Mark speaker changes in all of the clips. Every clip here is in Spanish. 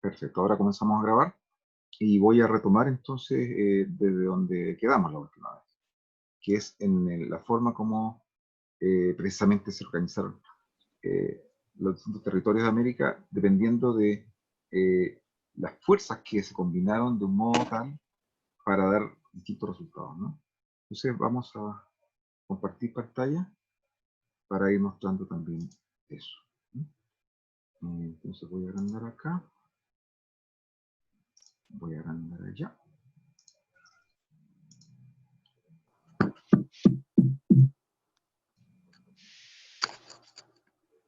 Speaker 1: Perfecto, ahora comenzamos a grabar y voy a retomar entonces desde donde quedamos la última vez, que es en la forma como precisamente se organizaron los distintos territorios de América dependiendo de eh, las fuerzas que se combinaron de un modo tal para dar distintos resultados, ¿no? Entonces vamos a compartir pantalla para ir mostrando también eso, ¿no? Entonces voy a agrandar acá, voy a agrandar allá.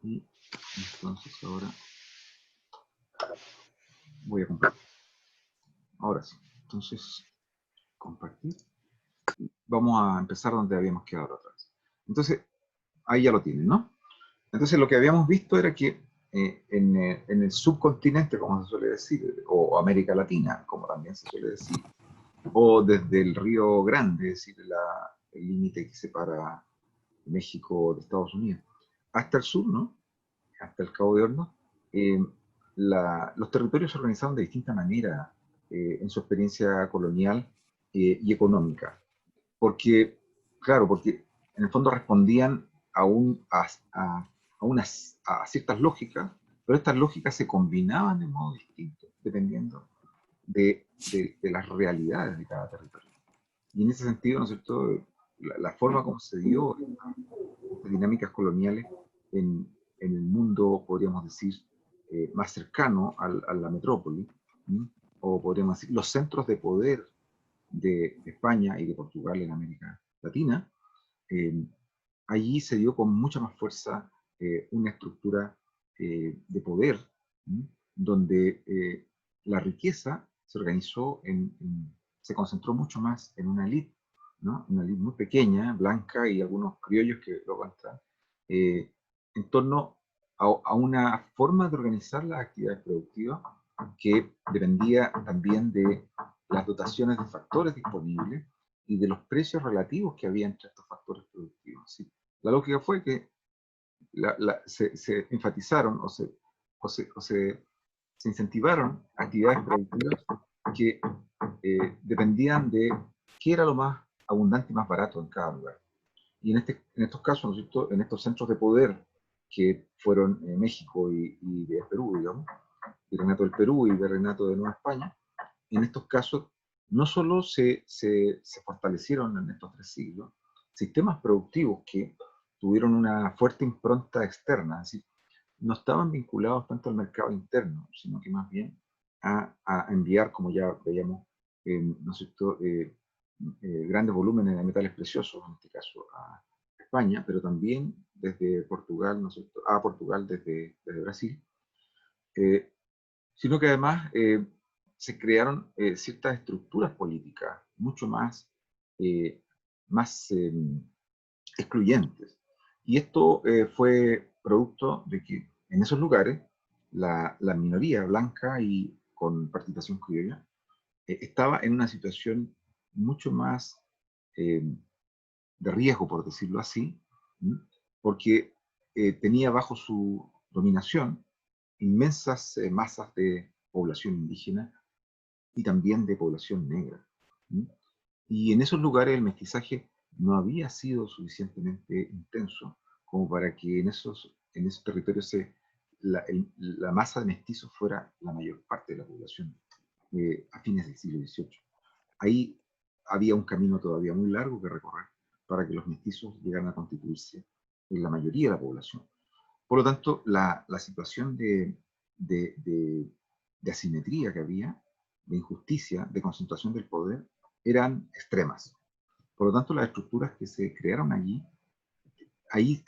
Speaker 1: Y entonces ahora voy a compartir. Ahora sí, entonces compartir. Vamos a empezar donde habíamos quedado la otra vez. Entonces, ahí ya lo tienen, ¿no? Entonces lo que habíamos visto era que en el subcontinente, como se suele decir, o América Latina, como también se suele decir, o desde el Río Grande, es decir, el límite que separa México de Estados Unidos, hasta el sur, ¿no? Hasta el Cabo de Hornos, eh, los territorios se organizaron de distinta manera en su experiencia colonial y económica. Porque, claro, porque en el fondo respondían a ciertas lógicas, pero estas lógicas se combinaban de modo distinto, dependiendo de las realidades de cada territorio. Y en ese sentido, ¿no es cierto?, la forma como se dio estas dinámicas coloniales en el mundo, podríamos decir, más cercano a la metrópoli, ¿m? O podríamos decir los centros de poder de España y de Portugal en América Latina, eh, allí se dio con mucha más fuerza una estructura de poder, ¿m? Donde la riqueza se organizó, se concentró mucho más en una élite, ¿no? Una élite muy pequeña, blanca y algunos criollos que luego entran, eh, en torno a una forma de organizar las actividades productivas que dependía también de las dotaciones de factores disponibles y de los precios relativos que había entre estos factores productivos. ¿Sí? La lógica fue que se enfatizaron se incentivaron actividades productivas que dependían de qué era lo más abundante y más barato en cada lugar. Y en estos casos, ¿no es cierto?, en estos centros de poder que fueron México y de Perú, digamos, Virreinato del Perú y Virreinato de Nueva España, en estos casos no solo se fortalecieron en estos 3 siglos sistemas productivos que tuvieron una fuerte impronta externa, es decir, no estaban vinculados tanto al mercado interno, sino que más bien a enviar, como ya veíamos, ¿no es cierto?, grandes volúmenes de metales preciosos, en este caso a España, pero también desde Portugal, ¿no es cierto?, a Portugal desde Brasil, eh, sino que además se crearon ciertas estructuras políticas mucho eh, más excluyentes. Y esto fue producto de que en esos lugares la minoría blanca y con participación criolla estaba en una situación mucho más eh, de riesgo, por decirlo así, ¿m? Porque tenía bajo su dominación inmensas masas de población indígena y también de población negra. ¿M? Y en esos lugares el mestizaje no había sido suficientemente intenso como para que en esos territorios la masa de mestizos fuera la mayor parte de la población a fines del siglo XVIII. Ahí había un camino todavía muy largo que recorrer para que los mestizos llegaran a constituirse en la mayoría de la población. Por lo tanto, la situación de asimetría que había, de injusticia, de concentración del poder, eran extremas. Por lo tanto, las estructuras que se crearon allí, ahí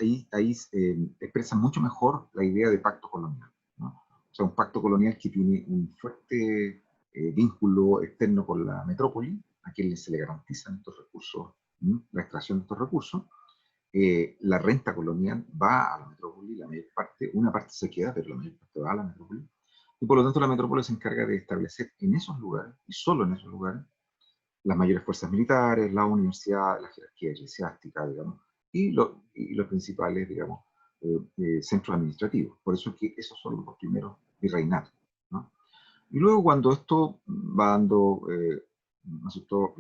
Speaker 1: expresan mucho mejor la idea de pacto colonial, ¿no? O sea, un pacto colonial que tiene un fuerte vínculo externo con la metrópoli, a quien se le garantizan estos recursos, ¿no?, la extracción de estos recursos. La renta colonial va a la metrópoli, la mayor parte, una parte se queda, pero la mayor parte va a la metrópoli. Y por lo tanto la metrópoli se encarga de establecer en esos lugares, y solo en esos lugares, las mayores fuerzas militares, la universidad, la jerarquía eclesiástica, digamos, y los principales, digamos, centros administrativos. Por eso es que esos son los primeros virreinatos, ¿no? Y luego cuando esto va dando ¿no es cierto?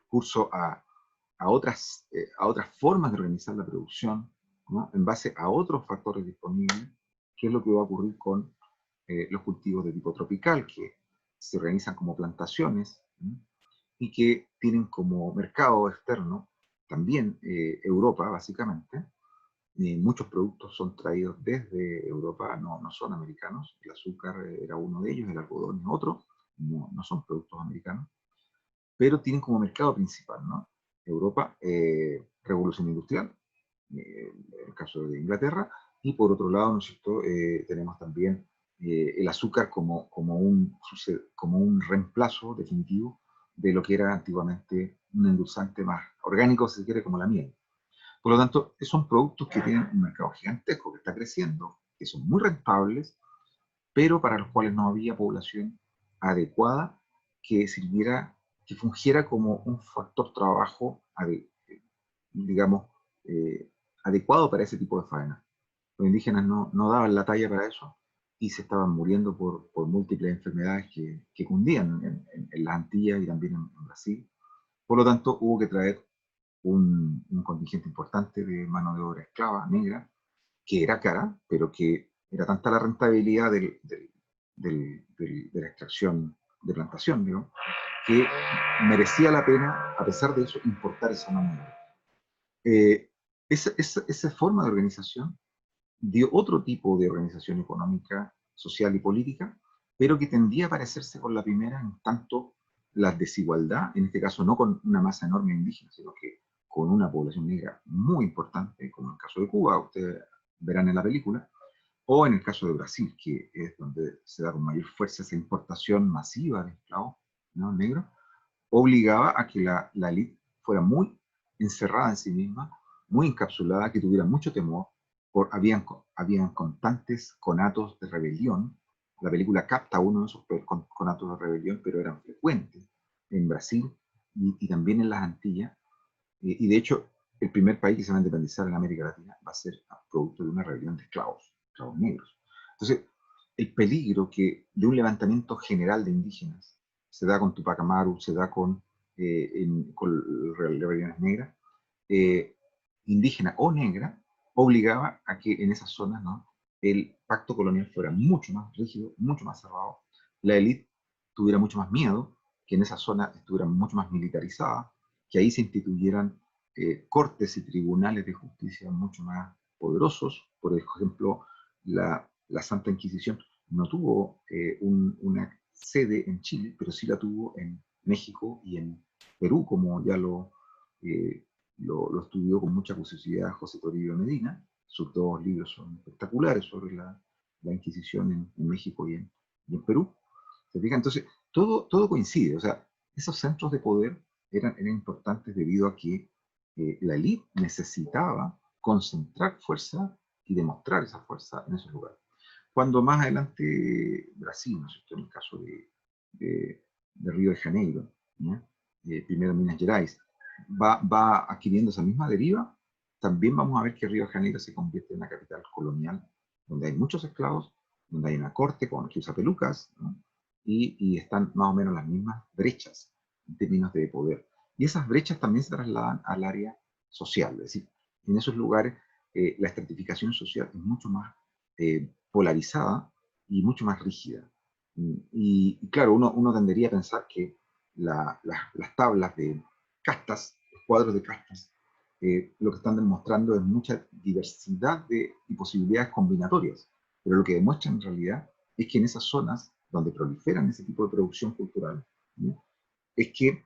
Speaker 1: Curso a otras formas de organizar la producción, ¿no? En base a otros factores disponibles, qué es lo que va a ocurrir con los cultivos de tipo tropical, que se organizan como plantaciones, ¿no? Y que tienen como mercado externo también Europa, básicamente. Muchos productos son traídos desde Europa, no son americanos. El azúcar era uno de ellos, el algodón es otro, no son productos americanos, pero tienen como mercado principal, ¿no? Europa, revolución industrial, en el caso de Inglaterra, y por otro lado, ¿no es cierto? Tenemos también el azúcar como un reemplazo definitivo de lo que era antiguamente un endulzante más orgánico, si se quiere, como la miel. Por lo tanto, son productos que tienen un mercado gigantesco que está creciendo, que son muy rentables, pero para los cuales no había población adecuada que sirviera, que fungiera como un factor trabajo, digamos, eh, adecuado para ese tipo de faena. Los indígenas no daban la talla para eso y se estaban muriendo por múltiples enfermedades que cundían en las Antillas y también en Brasil. Por lo tanto, hubo que traer un contingente importante de mano de obra esclava negra, que era cara, pero que era tanta la rentabilidad de la extracción de plantación, digo, que merecía la pena, a pesar de eso, importar esa mano de obra. Esa forma de organización dio otro tipo de organización económica, social y política, pero que tendía a parecerse con la primera en tanto la desigualdad, en este caso no con una masa enorme de indígenas, sino que con una población negra muy importante, como en el caso de Cuba, ustedes verán en la película, o en el caso de Brasil, que es donde se da con mayor fuerza esa importación masiva de esclavos, ¿no? Negros, obligaba a que la élite fuera muy encerrada en sí misma, muy encapsulada, que tuviera mucho temor, habían constantes conatos de rebelión. La película capta uno de esos conatos de rebelión, pero eran frecuentes en Brasil y también en las Antillas. Y de hecho, el primer país que se va a independizar en América Latina va a ser producto de una rebelión de esclavos negros. Entonces, el peligro que de un levantamiento general de indígenas se da con Tupac Amaru, se da con rebeliones negras, eh, indígena o negra, obligaba a que en esas zonas, ¿no? El pacto colonial fuera mucho más rígido, mucho más cerrado, la élite tuviera mucho más miedo, que en esa zona estuviera mucho más militarizada, que ahí se instituyeran cortes y tribunales de justicia mucho más poderosos. Por ejemplo, la Santa Inquisición no tuvo una sede en Chile, pero sí la tuvo en México y en Perú, como ya eh, lo estudió con mucha curiosidad José Toribio Medina. Sus dos libros son espectaculares sobre la Inquisición en México y en Perú. ¿Se fija? Entonces, todo coincide. O sea, esos centros de poder eran importantes debido a que la élite necesitaba concentrar fuerza y demostrar esa fuerza en esos lugares. Cuando más adelante Brasil, ¿no es cierto? En el caso de Río de Janeiro, ¿no? Primero Minas Gerais, va adquiriendo esa misma deriva, también vamos a ver que Río de Janeiro se convierte en una capital colonial, donde hay muchos esclavos, donde hay una corte que usa pelucas, ¿no? Y están más o menos las mismas brechas en términos de poder. Y esas brechas también se trasladan al área social, es decir, en esos lugares la estratificación social es mucho más polarizada y mucho más rígida. Y claro, uno tendería a pensar que las tablas de castas, los cuadros de castas, lo que están demostrando es mucha diversidad y posibilidades combinatorias, pero lo que demuestran en realidad es que en esas zonas donde proliferan ese tipo de producción cultural, ¿no? Es que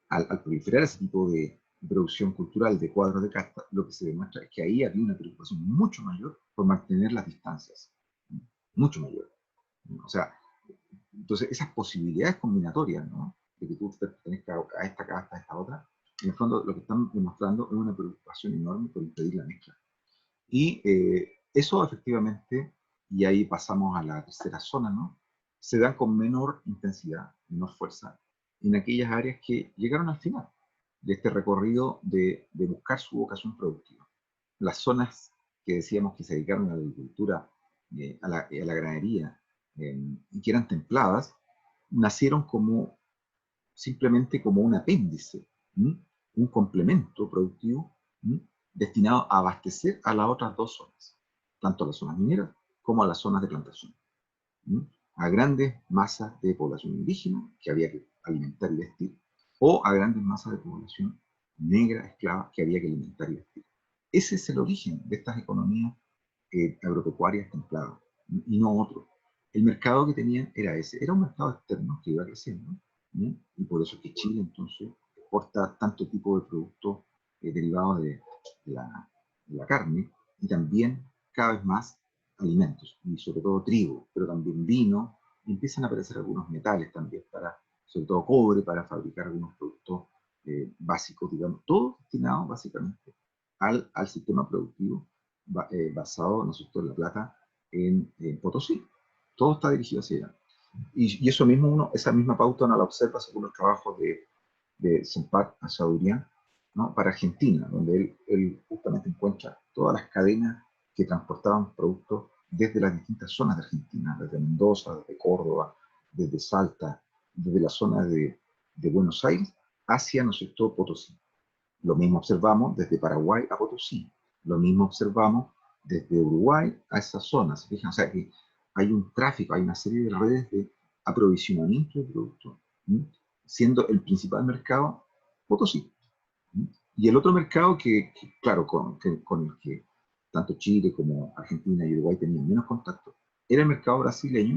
Speaker 1: al proliferar ese tipo de producción cultural de cuadros de casta, lo que se demuestra es que ahí había una preocupación mucho mayor por mantener las distancias, ¿no? Mucho mayor. ¿No? O sea, entonces esas posibilidades combinatorias, ¿no? De que tú pertenezcas a esta casta, a esta otra, en el fondo lo que están demostrando es una preocupación enorme por impedir la mezcla. Y eso efectivamente, y ahí pasamos a la tercera zona, ¿no? Se dan con menor intensidad, menor fuerza, en aquellas áreas que llegaron al final de este recorrido de buscar su vocación productiva. Las zonas que decíamos que se dedicaron a la agricultura, a la ganadería y que eran templadas, nacieron como simplemente como un apéndice, ¿m? Un complemento productivo, ¿m? Destinado a abastecer a las otras dos zonas, tanto a las zonas mineras como a las zonas de plantación, ¿m? A grandes masas de población indígena que había que alimentar y vestir, o a grandes masas de población negra, esclava, que había que alimentar y vestir. Ese es el origen de estas economías agropecuarias templadas, y no otro. El mercado que tenían era ese, era un mercado externo que iba creciendo, ¿sí? Y por eso es que Chile entonces exporta tanto tipo de productos derivados de la carne, y también cada vez más alimentos, y sobre todo trigo, pero también vino, y empiezan a aparecer algunos metales también, sobre todo cobre, para fabricar algunos productos básicos, digamos, todo destinado básicamente al sistema productivo basado, ¿no es cierto?, en La Plata, en Potosí. Todo está dirigido hacia allá. Y eso mismo esa misma pauta uno la observa según los trabajos de Sempat Achaudurian, ¿no?, para Argentina, donde él justamente encuentra todas las cadenas que transportaban productos desde las distintas zonas de Argentina, desde Mendoza, desde Córdoba, desde Salta, desde la zona de Buenos Aires hacia, ¿no es cierto?, Potosí. Lo mismo observamos desde Paraguay a Potosí. Lo mismo observamos desde Uruguay a esas zonas. ¿Se fijan? O sea que hay un tráfico, hay una serie de redes de aprovisionamiento de productos, ¿sí? Siendo el principal mercado Potosí. ¿Sí? Y el otro mercado claro, con el que tanto Chile como Argentina y Uruguay tenían menos contacto, era el mercado brasileño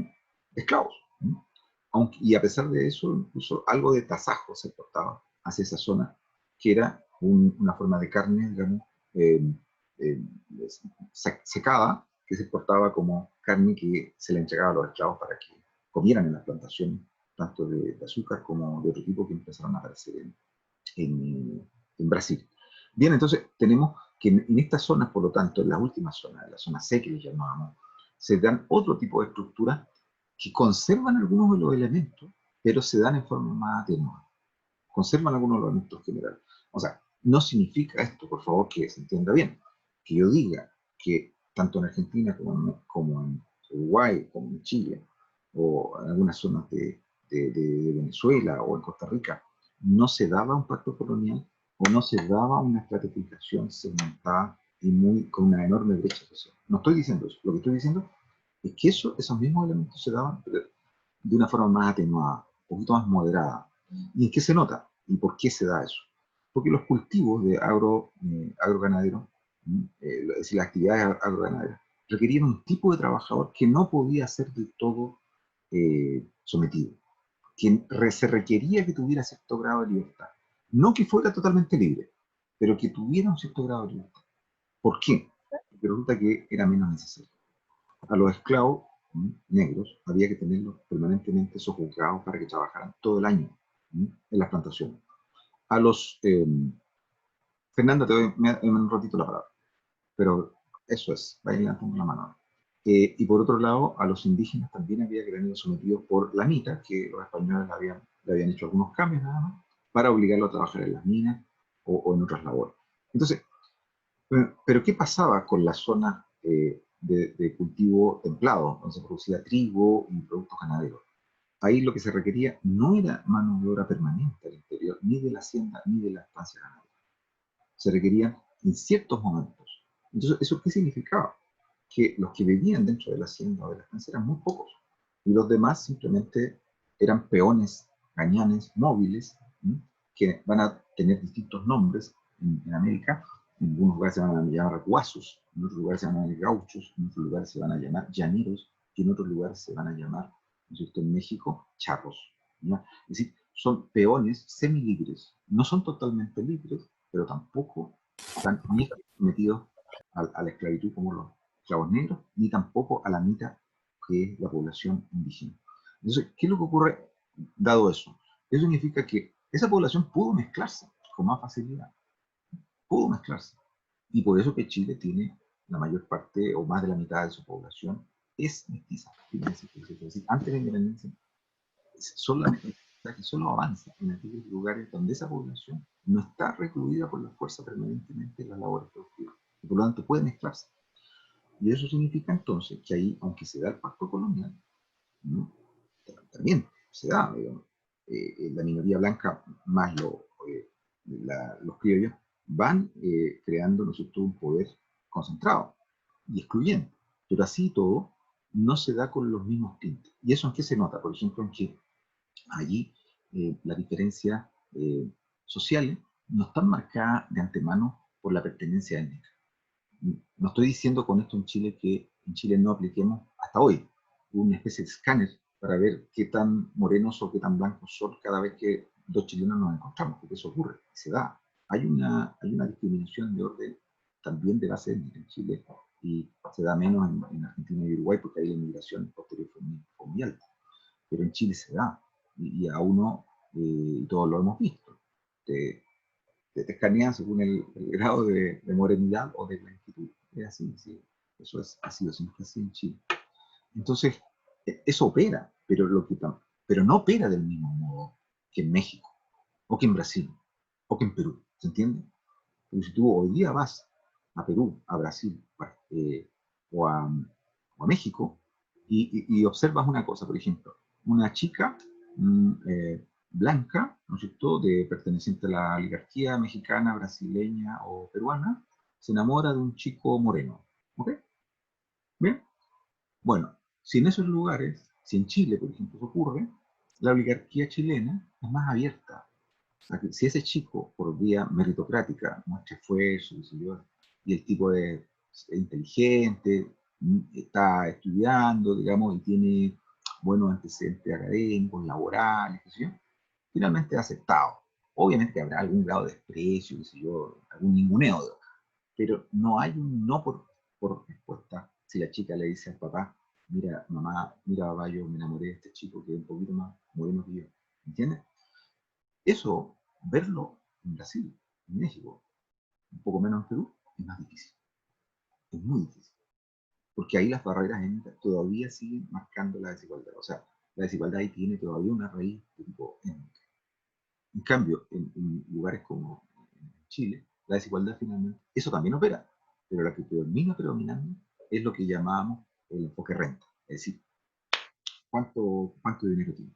Speaker 1: de esclavos. ¿Sí? Y a pesar de eso, incluso algo de tasajo se exportaba hacia esa zona, que era una forma de carne, digamos, eh, eh, secada, que se exportaba como carne que se le entregaba a los esclavos para que comieran en las plantaciones, tanto de azúcar como de otro tipo que empezaron a aparecer en Brasil. Bien, entonces tenemos que en estas zonas, por lo tanto, en las últimas zonas, en la zona C que le llamábamos, se dan otro tipo de estructuras que conservan algunos de los elementos, pero se dan en forma más atenuada. Conservan algunos de los elementos generales. O sea, no significa esto, por favor, que se entienda bien, que yo diga que tanto en Argentina como en Uruguay, como en Chile, o en algunas zonas de Venezuela o en Costa Rica, no se daba un pacto colonial o no se daba una estratificación segmentada y con una enorme brecha social. No estoy diciendo eso. Lo que estoy diciendo es que esos mismos elementos se daban de una forma más atenuada, un poquito más moderada. ¿Y en qué se nota? ¿Y por qué se da eso? Porque los cultivos de agroganadero, es decir, las actividades agroganaderas, requerían un tipo de trabajador que no podía ser del todo sometido, que se requería que tuviera cierto grado de libertad. No que fuera totalmente libre, pero que tuviera un cierto grado de libertad. ¿Por qué? Porque resulta que era menos necesario. A los esclavos negros había que tenerlos permanentemente sojuzgados para que trabajaran todo el año en las plantaciones. A los... Fernanda, te doy en un ratito la palabra, pero eso es, vayan levantando la mano. Y por otro lado, a los indígenas también había que tenerlos sometidos por la MITA, que los españoles le habían hecho algunos cambios nada más, para obligarlo a trabajar en las minas o en otras labores. Entonces, pero ¿qué pasaba con las zonas de cultivo templado, donde se producía trigo y productos ganaderos? Ahí lo que se requería no era mano de obra permanente al interior, ni de la hacienda, ni de la estancia ganadera. Se requería en ciertos momentos. Entonces, ¿eso qué significaba? Que los que vivían dentro de la hacienda o de la estancia eran muy pocos, y los demás simplemente eran peones, gañanes, móviles, ¿sí?, que van a tener distintos nombres en América. En algunos lugares se van a llamar guasos, en otros lugares se van a llamar gauchos, en otros lugares se van a llamar llaneros, y en otros lugares se van a llamar, ¿no es cierto?, en México, charros. ¿Ya? Es decir, son peones semilibres. No son totalmente libres, pero tampoco están ni metidos a la esclavitud como los esclavos negros, ni tampoco a la mitad que es la población indígena. Entonces, ¿qué es lo que ocurre dado eso? Eso significa que esa población pudo mezclarse con más facilidad, pudo mezclarse. Y por eso que Chile tiene la mayor parte o más de la mitad de su población es mestiza. Fíjense, es decir, antes de la independencia, solamente que solo avanza en aquellos lugares donde esa población no está recluida por la fuerza permanentemente en las labores productivas. Y por lo tanto, puede mezclarse. Y eso significa entonces que ahí, aunque se da el pacto colonial, ¿no? También se da, digamos. La minoría blanca más los criollos van creando, ¿no es cierto?, un poder concentrado y excluyente. Pero así y todo, no se da con los mismos tintes. ¿Y eso en qué se nota? Por ejemplo, en que allí las diferencias sociales no están marcadas de antemano por la pertenencia étnica. No estoy diciendo con esto en Chile que en Chile no apliquemos hasta hoy una especie de escáner para ver qué tan morenos o qué tan blancos son cada vez que dos chilenos nos encontramos, porque eso ocurre, se da. Hay una discriminación de orden también de base étnica en Chile y se da menos en Argentina y Uruguay porque ahí la inmigración posterior fue muy alta, pero en Chile se da y a uno, y todos lo hemos visto, te, te escanean según el grado de morenidad o de blanquitud. Es así, sí. Eso ha sido siempre así en Chile. Entonces, eso opera, pero no opera del mismo modo que en México, o que en Brasil, o que en Perú. ¿Se entiende? Porque si tú hoy día vas a Perú, a Brasil, o, a, o a México, y observas una cosa, por ejemplo, una chica blanca, ¿no es cierto?, perteneciente a la oligarquía mexicana, brasileña o peruana, se enamora de un chico moreno. ¿Ok? ¿Bien? Bueno, si en esos lugares, si en Chile, por ejemplo, eso ocurre, la oligarquía chilena es más abierta. O sea, que si ese chico, por vía meritocrática, muestra esfuerzo, y el tipo es inteligente, está estudiando, digamos, y tiene buenos antecedentes académicos, laborales, qué sé yo, finalmente es aceptado. Obviamente que habrá algún grado de desprecio, qué sé yo, algún ninguneo, pero no hay un no por respuesta. Si la chica le dice al papá, mira, mamá, mira, papá, yo me enamoré de este chico que es un poquito más moreno que yo, ¿entiendes? Eso, verlo en Brasil, en México, un poco menos en Perú, es más difícil. Es muy difícil. Porque ahí las barreras étnicas todavía siguen marcando la desigualdad. O sea, la desigualdad ahí tiene todavía una raíz de tipo étnica. En cambio, en lugares como en Chile, la desigualdad finalmente, eso también opera, pero la que termina predominando es lo que llamamos el enfoque renta. Es decir, ¿cuánto dinero tiene?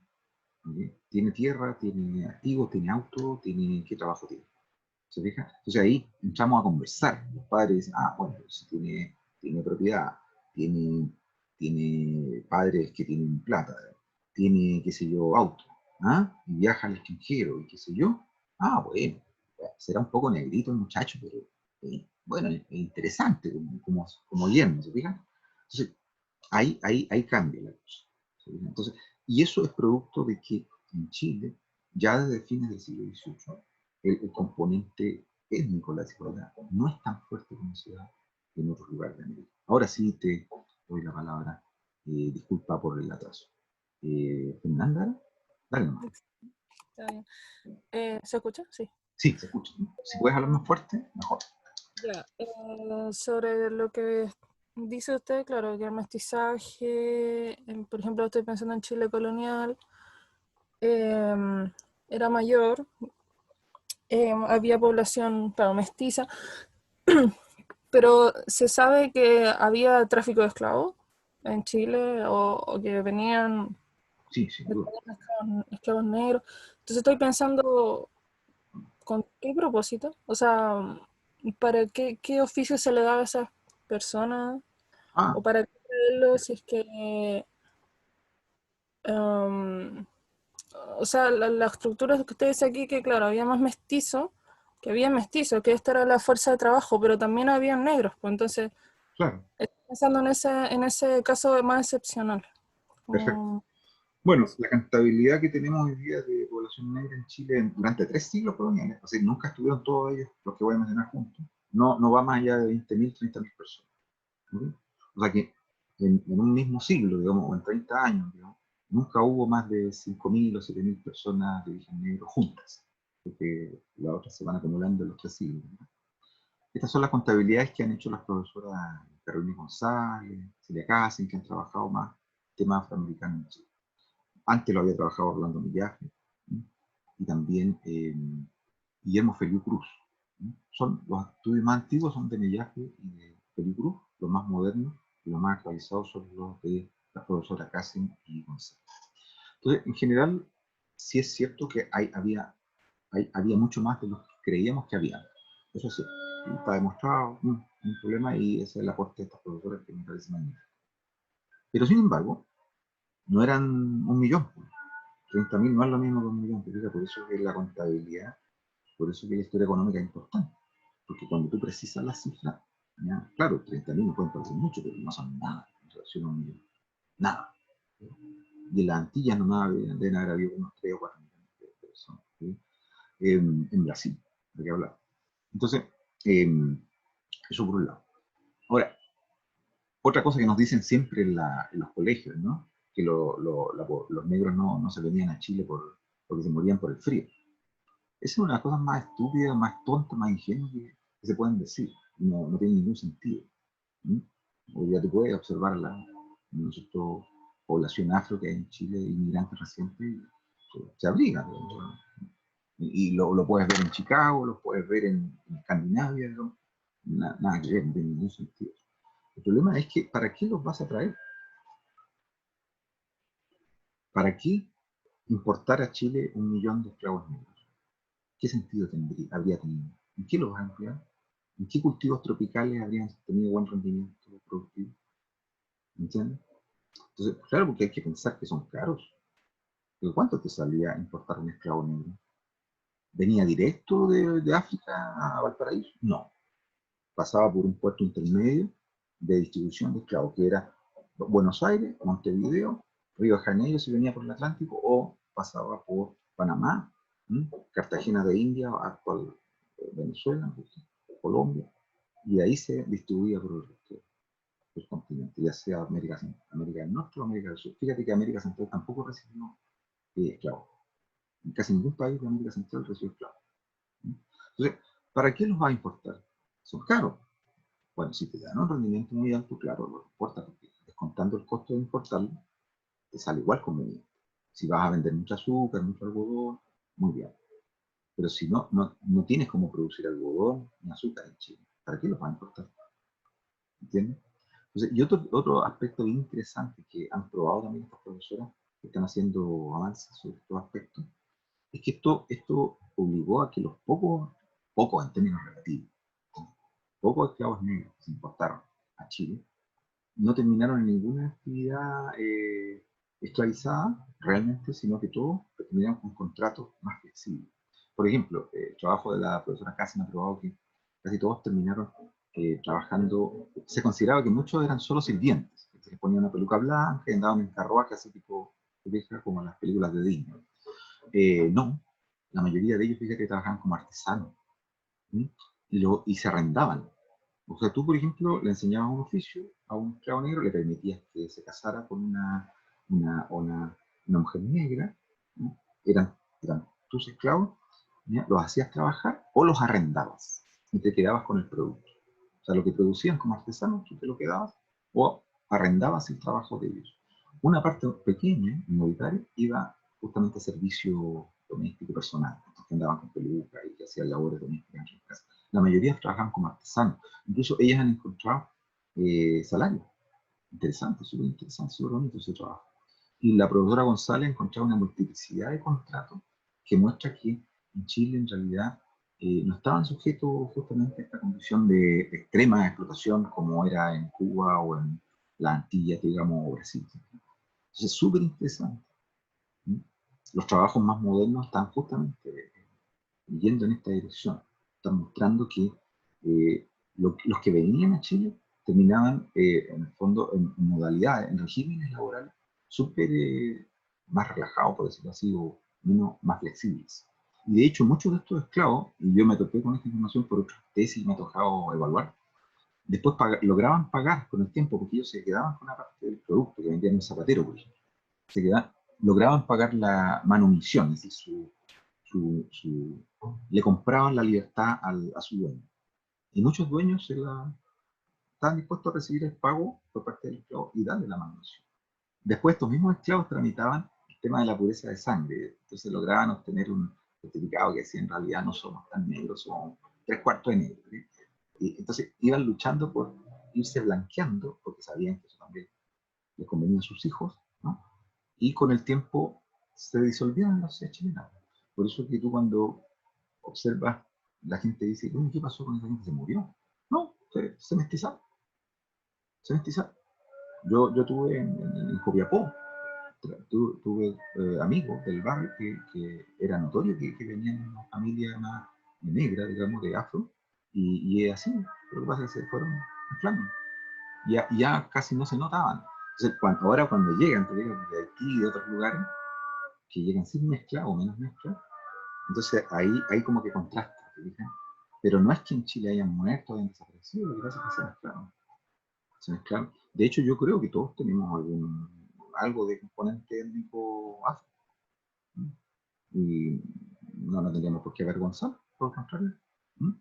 Speaker 1: ¿Okay? ¿Tiene tierra? ¿Tiene activos? ¿Tiene auto? ¿Qué trabajo tiene? ¿Se fija? Entonces ahí entramos a conversar. Los padres dicen, bueno, si tiene propiedad, tiene, tiene padres que tienen plata, tiene, qué sé yo, auto, ¿ah? Y viaja al extranjero, y qué sé yo. Bueno, será un poco negrito el muchacho, pero bueno, es interesante como yerno, ¿se fijan? Entonces, ahí cambia la cosa. ¿Se fijan? Entonces, y eso es producto de que en Chile, ya desde fines del siglo XVIII, el componente étnico de la desigualdad no es tan fuerte como se da en otros lugares de América. Ahora sí te doy la palabra. Disculpa por el atraso. Fernanda, dale nomás.
Speaker 2: Está bien. ¿Se escucha? Sí.
Speaker 1: Sí, se escucha. Si puedes hablar más fuerte, mejor.
Speaker 2: Ya. Sobre lo que dice usted, claro, que el mestizaje, por ejemplo, estoy pensando en Chile colonial, eh, era mayor, había población, claro, mestiza, pero se sabe que había tráfico de esclavos en Chile o que venían
Speaker 1: Sí, sin duda.
Speaker 2: esclavos negros. Entonces estoy pensando, ¿con qué propósito? O sea, ¿para qué oficio se le daba a esas personas? ¿O
Speaker 1: Ah,
Speaker 2: para qué traerlo si es que... um, o sea, la estructura que usted dice aquí, que claro, había más mestizo, que había mestizo, que esta era la fuerza de trabajo, pero también había negros, pues entonces,
Speaker 1: claro,
Speaker 2: estoy pensando en ese caso más excepcional.
Speaker 1: perfecto.
Speaker 2: Como
Speaker 1: Bueno,
Speaker 2: eso.
Speaker 1: la contabilidad que tenemos hoy día de población negra en Chile durante 3 siglos coloniales, o sea, nunca estuvieron todos ellos, los que voy a mencionar juntos, no va más allá de 20.000, 30.000 personas. ¿Ok? O sea que en un mismo siglo, digamos, o en 30 años, digamos, nunca hubo más de 5.000 o 7.000 personas de origen negro juntas, porque las otras se van acumulando en los 3 siglos, ¿no? Estas son las contabilidades que han hecho las profesoras Carolina González, Celia Casen, que han trabajado más temas afroamericanos en Chile. Antes lo había trabajado Orlando Millaje, ¿no? Y también Guillermo Feliu Cruz, ¿no? Los estudios más antiguos son de Millaje y de Feliu Cruz, los más modernos y los más actualizados son los de la profesora Cassim y González. Entonces, en general, sí es cierto que había mucho más de lo que creíamos que había. Eso sí, está demostrado, un problema, y ese es el aporte de estos profesores que me parece magnífico. Pero sin embargo, no eran 1.000.000. 30.000 no es lo mismo que 1.000.000. Por eso que la contabilidad, por eso que la historia económica es importante. Porque cuando tú precisas las cifras, ya, claro, 30.000 no pueden parecer mucho, pero no son nada en relación a 1.000.000. Nada. Y en las Antillas nomás deben haber habido unos 3 o 4 millones de personas, ¿sí? En Brasil, de qué hablar. Entonces, eso por un lado. Ahora, otra cosa que nos dicen siempre en los colegios, ¿no? Que los negros no se venían a Chile porque se morían por el frío. Esa es una de las cosas más estúpidas, más tontas, más ingenuas que se pueden decir. No tiene ningún sentido. ¿Mm? Hoy día tú puedes observar ¿no es cierto?, población afro que hay en Chile, inmigrantes recientes, se abrigan, ¿no? Y lo puedes ver en Chicago, lo puedes ver en Escandinavia, ¿no? Nada que ver, no tiene ningún sentido. El problema es que, ¿para qué los vas a traer? ¿Para qué importar a Chile 1.000.000 de esclavos negros? ¿Qué sentido habría tenido? ¿En qué los vas a emplear? ¿En qué cultivos tropicales habrían tenido buen rendimiento productivo? ¿Entiendes? Entonces, claro, porque hay que pensar que son caros. ¿Pero cuánto te salía importar un esclavo negro? ¿Venía directo de África a Valparaíso? No. Pasaba por un puerto intermedio de distribución de esclavos, que era Buenos Aires, Montevideo, Río de Janeiro si venía por el Atlántico, o pasaba por Panamá, Cartagena de India, actual Venezuela, Colombia, y ahí se distribuía por el resto del continente, ya sea América del Norte o América del Sur. Fíjate que América Central tampoco recibió esclavos. En casi ningún país de América Central recibe esclavos. Entonces, ¿para qué los va a importar? Son caros. Bueno, si te dan un rendimiento muy alto, claro, lo importa, porque descontando el costo de importarlo, te sale igual conveniente. Si vas a vender mucho azúcar, mucho algodón, muy bien. Pero si no tienes cómo producir algodón ni azúcar en Chile, ¿para qué los vas a importar? ¿Entiendes? Entonces, y otro aspecto bien interesante que han probado también estas profesoras que están haciendo avances sobre estos aspectos, es que esto obligó a que los pocos en términos relativos, pocos esclavos negros que se importaron a Chile, no terminaron en ninguna actividad esclavizada realmente, sino que todos terminaron con contratos más flexibles. Por ejemplo, el trabajo de la profesora Cassi ha probado que casi todos terminaron trabajando, se consideraba que muchos eran solo sirvientes, que se les ponía una peluca blanca y andaban en carruajes así tipo como en las películas de Disney. No, la mayoría de ellos, fíjate, que trabajaban como artesanos, ¿sí? Y se arrendaban. O sea, tú, por ejemplo, le enseñabas un oficio a un esclavo negro, le permitías que se casara con una mujer negra, ¿no? Eran tus esclavos, ¿ya? Los hacías trabajar o los arrendabas y te quedabas con el producto. O sea, lo que producían como artesanos, tú te lo quedabas o arrendabas el trabajo de ellos. Una parte pequeña, minoritaria, iba justamente a servicio doméstico personal, que andaban con peluca y que hacían labores domésticas en sus casas. La mayoría trabajaban como artesanos. Incluso ellas han encontrado salarios. Interesante, súper interesante, súper bonito ese trabajo. Y la profesora González ha encontrado una multiplicidad de contratos que muestra que en Chile en realidad no estaban sujetos justamente a esta condición de extrema explotación como era en Cuba o en la Antilla, digamos, o Brasil. Entonces es súper interesante. Los trabajos más modernos están justamente yendo en esta dirección. Están mostrando que los que venían a Chile terminaban, en el fondo, en modalidades, en regímenes laborales súper más relajados, por decirlo así, o más flexibles. Y de hecho, muchos de estos esclavos, y yo me topé con esta información por otras tesis, me ha tocado evaluar, después lograban pagar con el tiempo, porque ellos se quedaban con una parte del producto que vendían en un zapatero, por ejemplo. Lograban pagar la manumisión, es decir, le compraban la libertad a su dueño. Y muchos dueños estaban dispuestos a recibir el pago por parte del esclavo y darle la manutención. Después estos mismos esclavos tramitaban el tema de la pureza de sangre, entonces lograban obtener un certificado que decía en realidad no somos tan negros, somos 3/4 de negros. ¿Sí? Y entonces iban luchando por irse blanqueando, porque sabían que eso también les convenía a sus hijos, ¿no? Y con el tiempo se disolvieron las sociedades chilenas. Por eso que tú cuando observas, la gente dice, "Uy, ¿qué pasó con esa gente? ¿Se murió?". No, se mestizaron, se mestizaron. Yo tuve en Copiapó, tuve amigos del barrio que era notorio que venían de una familia más negra, digamos, de afro, y es así. Lo que pasa es que se fueron mezclando. Ya casi no se notaban. Entonces, ahora cuando llegan, te digo, de Haití y de otros lugares, que llegan sin mezcla o menos mezcla, entonces ahí como que contrasta, ¿te fijas? Pero no es que en Chile hayan muerto o hayan desaparecido, lo que pasa es que se mezclaron. Se mezclaron. De hecho, yo creo que todos tenemos algo de componente étnico afro. ¿Mm? Y no tendríamos por qué avergonzar, por el contrario. ¿Mm?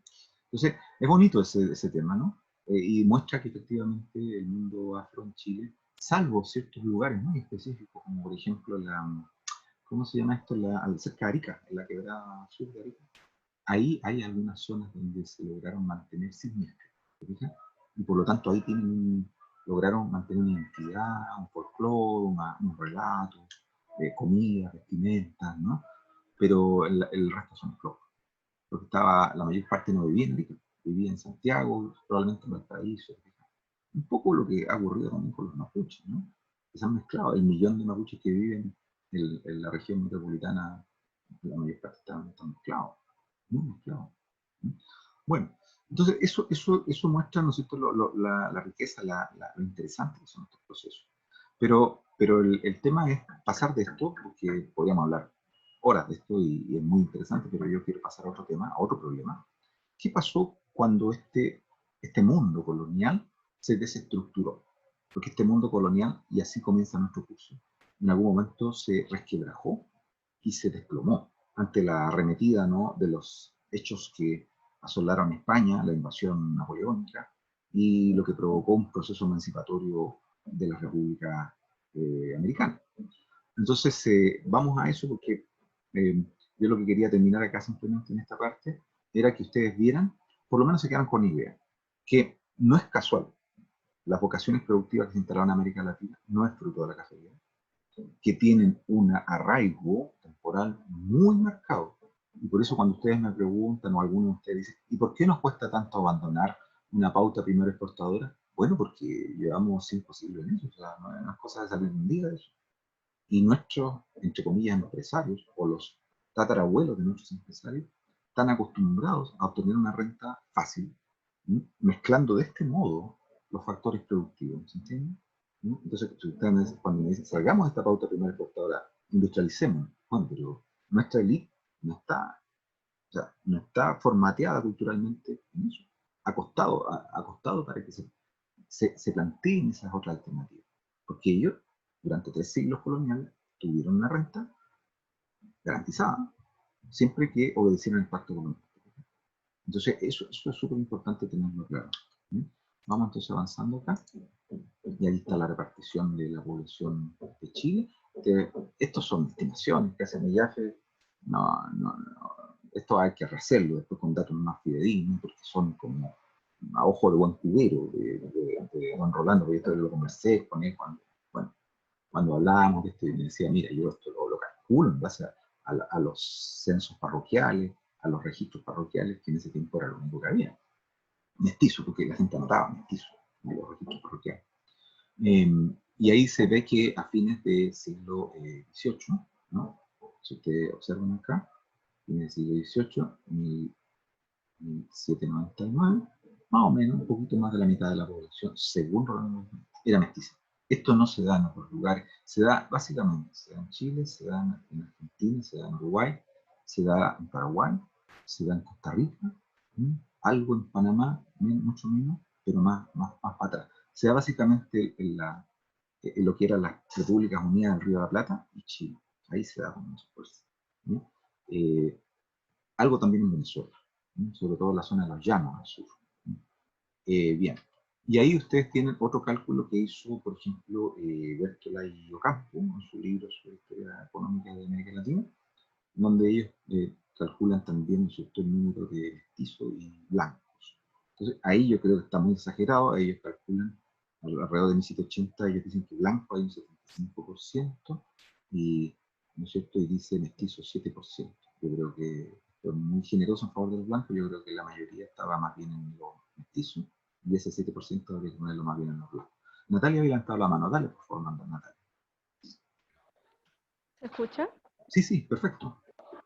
Speaker 1: Entonces, es bonito ese tema, ¿no? Y muestra que efectivamente el mundo afro en Chile, salvo ciertos lugares muy específicos, como por ejemplo ¿cómo se llama esto? Cerca de Arica, en la quebrada sur de Arica. Ahí hay algunas zonas donde se lograron mantener sin mezcla, ¿te fijas? Y por lo tanto ahí lograron mantener una identidad, un folclore, un relato, comida, vestimenta, ¿no? Pero el resto son flojos, porque la mayor parte no vivía en Arica, vivía en Santiago, probablemente en Valparaíso. Un poco lo que ha ocurrido también con los mapuches, ¿no? Que se han mezclado, el millón de mapuches que viven en la región metropolitana, la mayor parte están mezclados, muy mezclados. ¿No? Bueno, entonces eso muestra, ¿no es cierto?, la riqueza, lo interesante que son estos procesos. Pero el tema es pasar de esto, porque podríamos hablar horas de esto y es muy interesante, pero yo quiero pasar a otro tema, a otro problema. ¿Qué pasó cuando este mundo colonial se desestructuró? Porque este mundo colonial, y así comienza nuestro curso, en algún momento se resquebrajó y se desplomó ante la arremetida, ¿no?, de los hechos que asolaron España, la invasión napoleónica, y lo que provocó un proceso emancipatorio de la República Americana. Entonces, vamos a eso porque yo lo que quería terminar acá simplemente en esta parte era que ustedes vieran, por lo menos se quedaran con idea, que no es casual. Las vocaciones productivas que se instalaron en América Latina no es fruto de la casualidad, que tienen un arraigo temporal muy marcado. Y por eso cuando ustedes me preguntan, o alguno de ustedes dice, ¿y por qué nos cuesta tanto abandonar una pauta primero exportadora? Bueno, porque llevamos 5 siglos en eso, o sea, no es cosa de salir un día de eso. Y nuestros, entre comillas, empresarios, o los tatarabuelos de nuestros empresarios, están acostumbrados a obtener una renta fácil, ¿sí?, mezclando de este modo los factores productivos, ¿se entiende? ¿Sí? Entonces, cuando me dicen, salgamos de esta pauta primera exportadora, industrialicemos, bueno, pero nuestra élite o sea, no está formateada culturalmente en eso, acostado para que se planteen esas otras alternativas. Porque ellos, durante 3 siglos coloniales, tuvieron una renta garantizada, siempre que obedecieran el pacto colonial. Entonces, eso es súper importante tenerlo claro. ¿Sí? Vamos entonces avanzando acá. Y ahí está la repartición de la población de Chile. Estos son estimaciones que hace Millaje. Esto hay que rehacerlo después con datos más fidedignos, porque son como a ojo de buen cubero de don Rolando, porque esto lo conversé con él cuando hablábamos de esto, y me decía, mira, yo esto lo calculo en base a los censos parroquiales, a los registros parroquiales, que en ese tiempo era lo único que había. Mestizo, porque la gente anotaba mestizo en los registros parroquiales. Y ahí se ve que a fines del siglo XVIII, ¿no? Si ustedes observan acá, fines del siglo XVIII, 1799, más o menos, un poquito más de la mitad de la población, según Rolando, era mestiza. Esto no se da en otros lugares, se da básicamente, se da en Chile, se da en Argentina, se da en Uruguay, se da en Paraguay, se da en Costa Rica, algo en Panamá, mucho menos, pero más para atrás. Se da básicamente en lo que eran las Repúblicas Unidas del Río de la Plata y Chile. Ahí se da con mucha fuerza. Algo también en Venezuela, sobre todo en la zona de los llanos al sur. Bien, y ahí ustedes tienen otro cálculo que hizo, por ejemplo, Bertola y Ocampo en su libro sobre historia económica de América Latina, donde ellos calculan también el número de mestizos y blancos. Entonces, ahí yo creo que está muy exagerado, ellos calculan alrededor de 1780, ellos dicen que blanco hay un 75%, y, ¿no es cierto?, y dice mestizo 7%. Yo creo que fue muy generoso en favor de los blancos. Yo creo que la mayoría estaba más bien en los mestizos, y ese 7% habría que ponerlo más bien en los blancos. Natalia había levantado la mano. Dale, por favor, manda, Natalia.
Speaker 3: ¿Se escucha?
Speaker 1: Sí, sí, perfecto.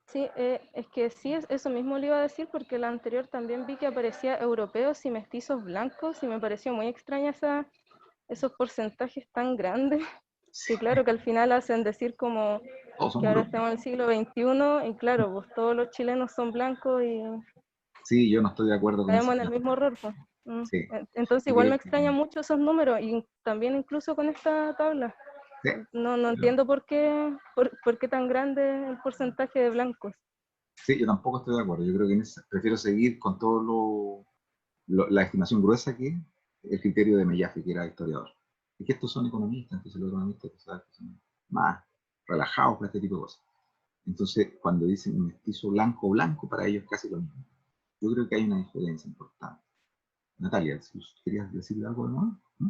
Speaker 3: Sí, es que sí, eso mismo le iba a decir, porque la anterior también vi que aparecía europeos y mestizos blancos, y me pareció muy extraña esos porcentajes tan grandes,
Speaker 1: Sí,
Speaker 3: que claro, que al final hacen decir como
Speaker 1: todos son
Speaker 3: que ahora
Speaker 1: europeos.
Speaker 3: estamos en el siglo XXI, y claro, pues todos los chilenos son blancos y
Speaker 1: Sí, yo no estoy de acuerdo con
Speaker 3: caemos
Speaker 1: ese
Speaker 3: en el
Speaker 1: tema.
Speaker 3: mismo error, pues.
Speaker 1: Sí,
Speaker 3: Entonces
Speaker 1: yo
Speaker 3: igual
Speaker 1: creo
Speaker 3: me
Speaker 1: que
Speaker 3: extraña mucho esos números, y también incluso con esta tabla.
Speaker 1: sí,
Speaker 3: No entiendo por qué tan grande el porcentaje de blancos.
Speaker 1: sí, yo tampoco estoy de acuerdo. Yo creo que prefiero seguir con todo la estimación gruesa que es el criterio de Mellaffe, que era historiador. Es que estos son economistas, entonces los economistas, tú sabes, que son más relajados para este tipo de cosas. Entonces, cuando dicen mestizo blanco, blanco, para ellos es casi lo mismo. Yo creo que hay una diferencia importante. Natalia, si querías decirle algo de nuevo. ¿Mm?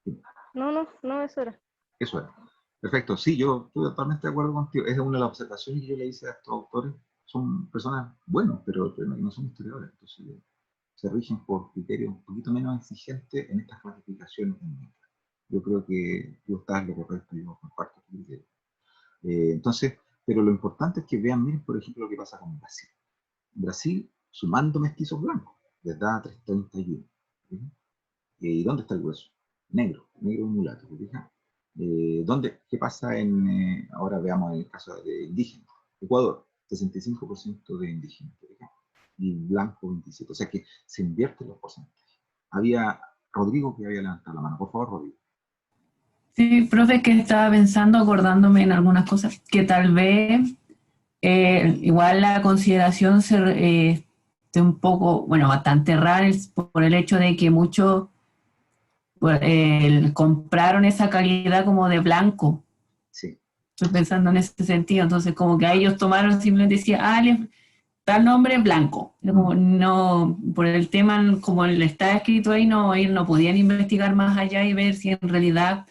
Speaker 1: Sí,
Speaker 3: No, eso era.
Speaker 1: eso era. Perfecto, sí, yo estoy totalmente de acuerdo contigo. Es una de las observaciones que yo le hice a estos autores. Son personas buenos, pero no son historiadores. Entonces, se rigen por criterios un poquito menos exigentes en estas clasificaciones étnicas. Yo creo que tú estás lo correcto, yo comparto tu criterio. Entonces, pero lo importante es que vean, miren, por ejemplo, lo que pasa con Brasil. Brasil, sumando mestizos blancos, les da 331. ¿Sí? ¿Y dónde está el grueso? Negro, negro y mulato. ¿Qué pasa ahora veamos en el caso de indígenas? Ecuador, 65% de indígenas, y blanco 27%. O sea que se invierten los porcentajes. Había Rodrigo que había levantado la mano. Por favor, Rodrigo.
Speaker 4: Sí, profe, que estaba pensando, acordándome en algunas cosas, que tal vez igual la consideración esté un poco, bueno, bastante rara por el hecho de que muchos compraron esa calidad como de blanco.
Speaker 1: Sí.
Speaker 4: Estoy pensando en ese sentido, entonces como que a ellos tomaron simplemente decía, tal nombre es blanco. Como no, por el tema, como le está escrito ahí, no, ellos no podían investigar más allá y ver si en realidad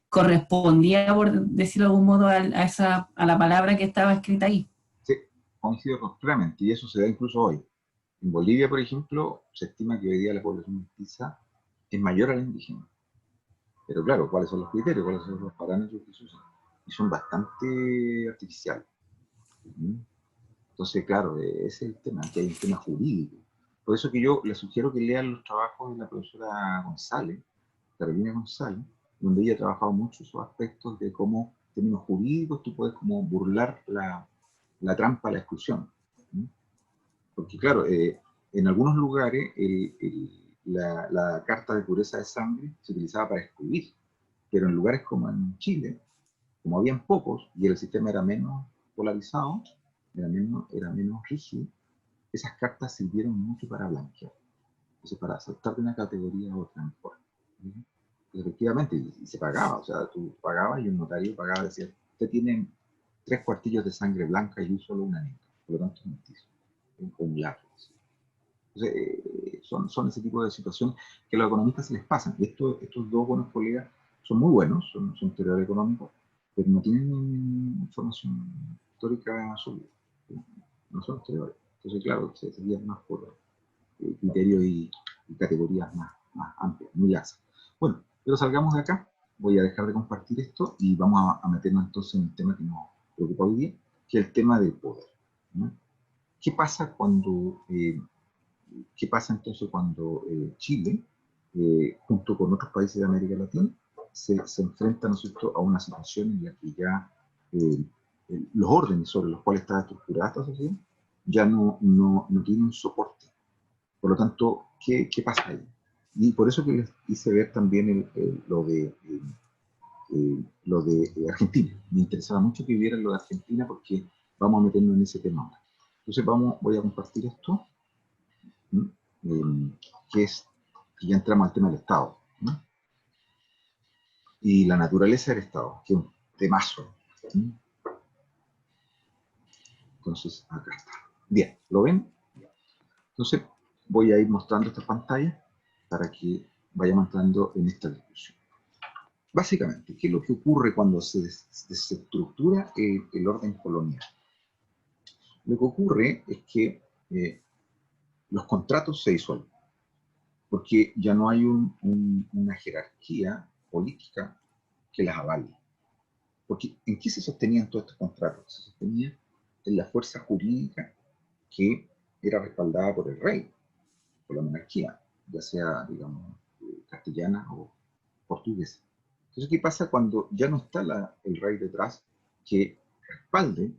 Speaker 4: correspondía, por decirlo de algún modo, a la palabra que estaba escrita ahí.
Speaker 1: Sí, coincido completamente, y eso se da incluso hoy. En Bolivia, por ejemplo, se estima que hoy día la población mestiza es mayor a la indígena. Pero claro, ¿cuáles son los criterios? ¿Cuáles son los parámetros que se usan? Y son bastante artificiales. Entonces, claro, ese es el tema, que hay un tema jurídico. Por eso que yo les sugiero que lean los trabajos de la profesora González, Carolina González, donde ella ha trabajado mucho esos aspectos de cómo, en términos jurídicos, tú puedes como burlar la trampa de la exclusión. ¿Sí? Porque, claro, en algunos lugares la carta de pureza de sangre se utilizaba para excluir, pero en lugares como en Chile, como habían pocos y el sistema era menos polarizado, era menos rígido, esas cartas sirvieron mucho para blanquear, entonces para saltar de una categoría a otra mejor. ¿Sí? Efectivamente, y se pagaba, o sea, tú pagabas y un notario pagaba, decía, usted tiene 3 cuartillos de sangre blanca y yo solo una negra, por lo tanto es mestizo, un lápiz. Entonces, son ese tipo de situaciones que a los economistas se les pasan. Y estos dos buenos colegas son muy buenos, son teóricos económicos, pero no tienen información histórica sólida. No son historiadores. Entonces, claro, se guían más por criterios y categorías más amplias, muy laxas. Bueno, pero salgamos de acá. Voy a dejar de compartir esto y vamos a meternos entonces en el tema que nos preocupa hoy día, que es el tema del poder. ¿No? ¿Qué pasa entonces cuando Chile, junto con otros países de América Latina, se enfrenta, ¿no es cierto?, a una situación en la que ya eh, los órdenes sobre los cuales está estructurada esta sociedad ya no tienen soporte? Por lo tanto, ¿qué pasa ahí? Y por eso que les hice ver también lo de Argentina. Me interesaba mucho que vieran lo de Argentina porque vamos a meternos en ese tema ahora. Entonces voy a compartir esto, ¿no? Que es, que ya entramos al tema del Estado, ¿no? Y la naturaleza del Estado, que es un temazo, ¿no? Entonces, acá está. Bien, ¿lo ven? Entonces, voy a ir mostrando esta pantalla para que vayamos entrando en esta discusión. básicamente, ¿qué es lo que ocurre cuando se desestructura el orden colonial? Lo que ocurre es que los contratos se disuelven, porque ya no hay una jerarquía política que las avale. Porque ¿en qué se sostenían todos estos contratos? Se sostenían en la fuerza jurídica que era respaldada por el rey, por la monarquía, ya sea, digamos, castellana o portuguesa. Entonces, ¿qué pasa cuando ya no está el rey detrás que respalde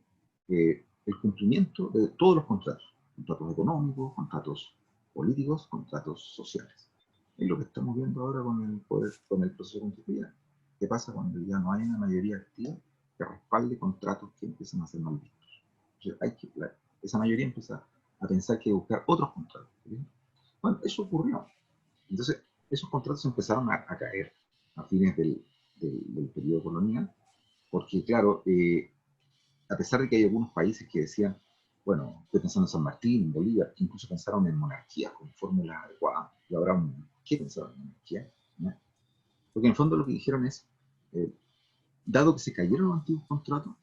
Speaker 1: el cumplimiento de todos los contratos? Contratos económicos, contratos políticos, contratos sociales. Es lo que estamos viendo ahora con el poder, con el proceso constituyente. ¿Qué pasa cuando ya no hay una mayoría activa que respalde contratos que empiezan a ser mal vistos? Entonces, esa mayoría empieza a pensar que hay que buscar otros contratos. ¿Sí? Bueno, eso ocurrió. Entonces, esos contratos empezaron a caer a fines del periodo colonial, porque claro, a pesar de que hay algunos países que decían, bueno, estoy pensando en San Martín, en Bolivia, que incluso pensaron en monarquías con fórmulas adecuadas, y ahora, ¿qué pensaron en monarquía? ¿No? Porque en el fondo lo que dijeron es, eh, dado que se cayeron los antiguos contratos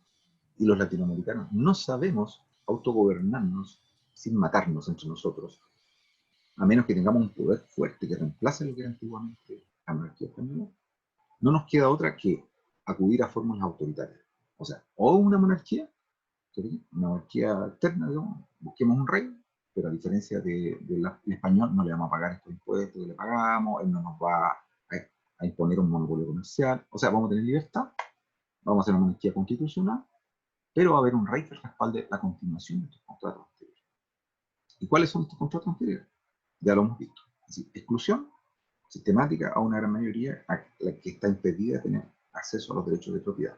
Speaker 1: y los latinoamericanos no sabemos autogobernarnos sin matarnos entre nosotros, a menos que tengamos un poder fuerte que reemplace lo que era antiguamente la monarquía española, no nos queda otra que acudir a fórmulas autoritarias. O sea, o una monarquía externa, digamos, busquemos un rey, pero a diferencia del español no le vamos a pagar estos impuestos que le pagamos, él no nos va a imponer un monopolio comercial, o sea, vamos a tener libertad, vamos a hacer una monarquía constitucional, pero va a haber un rey que respalde la continuación de estos contratos anteriores. ¿Y cuáles son estos contratos anteriores? Ya lo hemos visto. Es decir, exclusión sistemática a una gran mayoría a la que está impedida de tener acceso a los derechos de propiedad.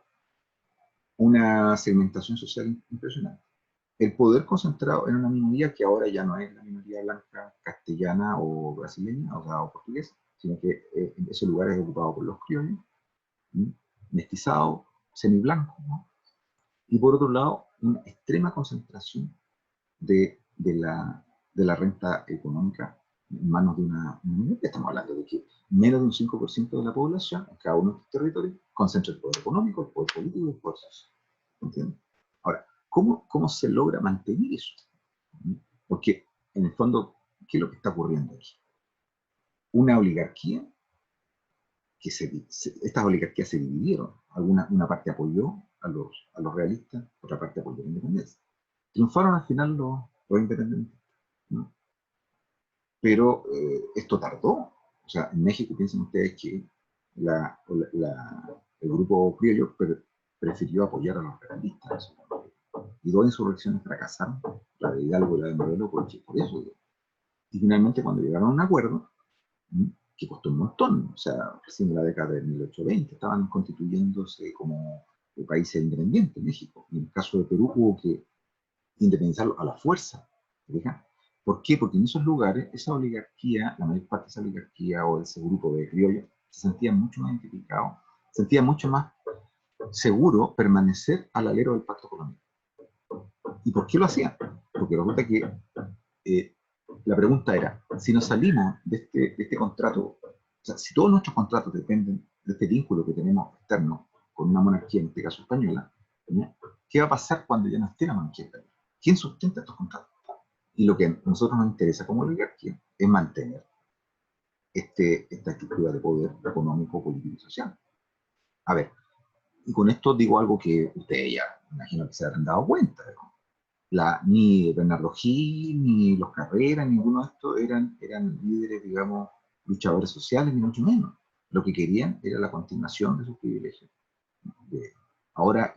Speaker 1: Una segmentación social impresionante. El poder concentrado en una minoría que ahora ya no es la minoría blanca castellana o brasileña, o sea, o portuguesa, sino que en ese lugar es ocupado por los criollos, mestizado, semiblanco, ¿no? Y por otro lado, una extrema concentración de la renta económica en manos de una minoría. Estamos hablando de que menos de un 5% de la población en cada uno de estos territorios concentra el poder económico, el poder político y el poder social. ¿Entiendes? Ahora, ¿cómo se logra mantener eso? Porque, en el fondo, ¿qué es lo que está ocurriendo aquí? Una oligarquía estas oligarquías se dividieron. Una parte apoyó a los realistas, otra parte apoyó a la independencia. Triunfaron al final los independentistas, ¿no? Pero esto tardó. O sea, en México piensen ustedes que el grupo criollo prefirió apoyar a los realistas. Y dos insurrecciones fracasaron, la de Hidalgo y la de Morelos, por eso. Y finalmente, cuando llegaron a un acuerdo, que costó un montón, o sea, recién en la década de 1820 estaban constituyéndose como países independientes en México. Y en el caso de Perú hubo que independizarlo a la fuerza. ¿Fija? ¿Por qué? Porque en esos lugares, esa oligarquía, la mayor parte de esa oligarquía o de ese grupo de criollos, se sentía mucho más identificado, se sentía mucho más seguro permanecer al alero del pacto colonial. ¿Y por qué lo hacían? Porque resulta que la pregunta era, si nos salimos de este contrato, o sea, si todos nuestros contratos dependen de este vínculo que tenemos externo con una monarquía, en este caso española, ¿ya? ¿Qué va a pasar cuando ya no esté la monarquía española? ¿Quién sustenta estos contratos? Y lo que a nosotros nos interesa como oligarquía es mantener esta estructura de poder económico, político y social. A ver, y con esto digo algo que ustedes ya, imagino que se habrán dado cuenta, ¿no? Ni Bernardo Gil, ni los Carreras, ninguno de estos eran líderes, digamos, luchadores sociales, ni mucho menos. Lo que querían era la continuación de sus privilegios. Ahora,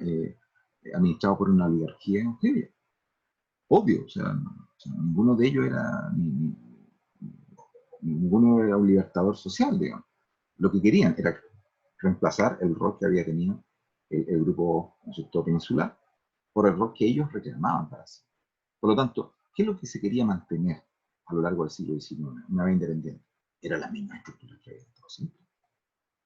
Speaker 1: administrado por una oligarquía en Australia. Obvio, o sea, ninguno de ellos era, ninguno era un libertador social, digamos. Lo que querían era reemplazar el rol que había tenido el grupo, ¿no es cierto?, peninsular, por el rol que ellos reclamaban para sí. Por lo tanto, ¿qué es lo que se quería mantener a lo largo del siglo XIX, una vez independiente? Era la misma estructura que había estado siempre.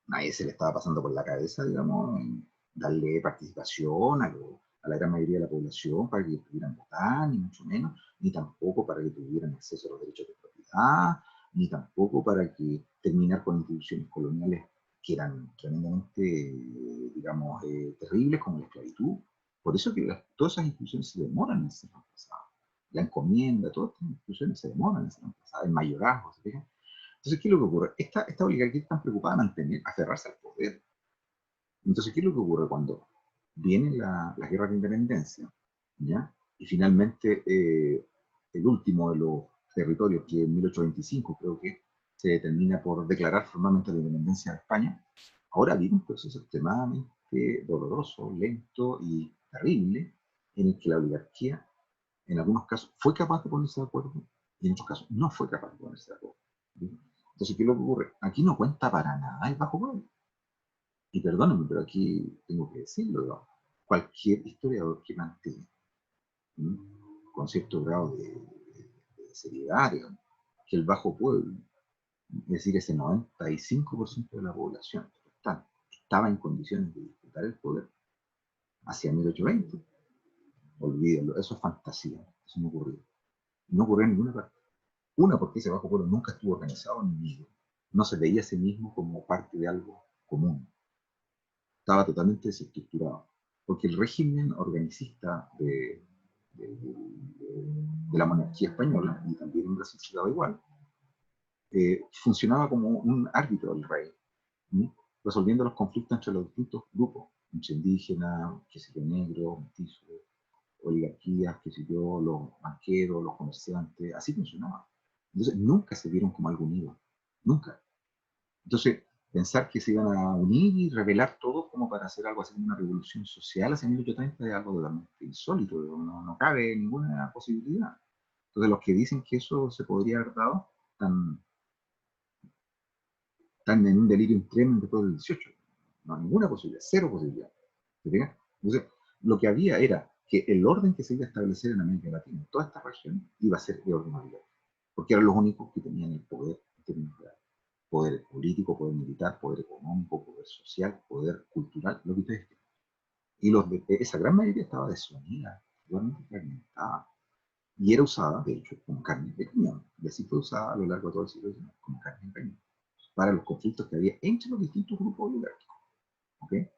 Speaker 1: Nadie se le estaba pasando por la cabeza, digamos, en darle participación a la gran mayoría de la población para que pudieran votar, ni mucho menos, ni tampoco para que tuvieran acceso a los derechos de propiedad, ni tampoco para que terminar con instituciones coloniales que eran tremendamente, digamos, terribles, como la esclavitud. Por eso que todas esas instituciones se demoran en ser reemplazadas. La encomienda, todas estas instituciones se demoran en ser reemplazadas, el mayorazgo, ¿se fijan? Entonces, ¿qué es lo que ocurre? Esta oligarquía está preocupada de mantener, aferrarse al poder. Entonces, ¿qué es lo que ocurre cuando viene la guerra de independencia, ¿ya? Y finalmente el último de los territorios, que en 1825 creo que se determina por declarar formalmente la independencia de España, ahora viene un proceso extremadamente doloroso, lento y terrible, en el que la oligarquía, en algunos casos, fue capaz de ponerse de acuerdo, y en otros casos no fue capaz de ponerse de acuerdo. ¿Sí? Entonces, ¿qué es lo que ocurre? Aquí no cuenta para nada el bajo poder. Y perdónenme, pero aquí tengo que decirlo, ¿no? Cualquier historiador que mantenga con cierto grado de seriedad, digamos, que el bajo pueblo, es decir, ese 95% de la población total, estaba en condiciones de disputar el poder hacia 1820, olvídenlo, eso es fantasía, eso no ocurrió. No ocurrió en ninguna parte. Una, porque ese bajo pueblo nunca estuvo organizado ni unido. No se veía a sí mismo como parte de algo común. Estaba totalmente desestructurado. Porque el régimen organicista de la monarquía española, y también en Brasil se daba igual, funcionaba como un árbitro del rey, ¿sí? Resolviendo los conflictos entre los distintos grupos, entre indígenas, qué sé yo, negros, mestizos, oligarquías, qué sé yo, los banqueros, los comerciantes, así funcionaba. Entonces nunca se vieron como algo unido, nunca. Entonces, pensar que se iban a unir y revelar todo como para hacer algo así como una revolución social hacia 1830 es algo totalmente insólito, no cabe ninguna posibilidad. Entonces, los que dicen que eso se podría haber dado están en un delirio extremo después del 18. No hay ninguna posibilidad, cero posibilidad. ¿Se fijan? Entonces, lo que había era que el orden que se iba a establecer en América Latina, en toda esta región, iba a ser de orden oligarca, porque eran los únicos que tenían el poder en términos reales. Poder político, poder militar, poder económico, poder social, poder cultural, lo que ustedes quieran. Y esa gran mayoría estaba desunida, totalmente fragmentada. Y era usada, de hecho, como carne de cañón. Y así fue usada a lo largo de todo el siglo XIX, como carne de cañón, para los conflictos que había entre los distintos grupos oligárquicos. ¿Okay?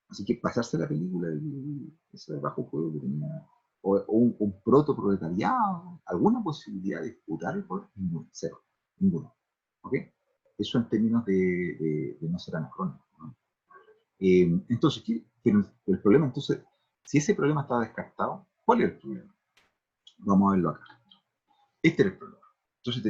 Speaker 1: Así que pasarse la película y ese bajo juego que tenía, o un protoproletariado, alguna posibilidad de disputar el poder, ninguno, cero, ninguno. ¿Okay? Eso en términos de no ser anacrónico, ¿no? Entonces, el problema, entonces, si ese problema estaba descartado, ¿cuál es el problema? Vamos a verlo acá. Este es el problema. Entonces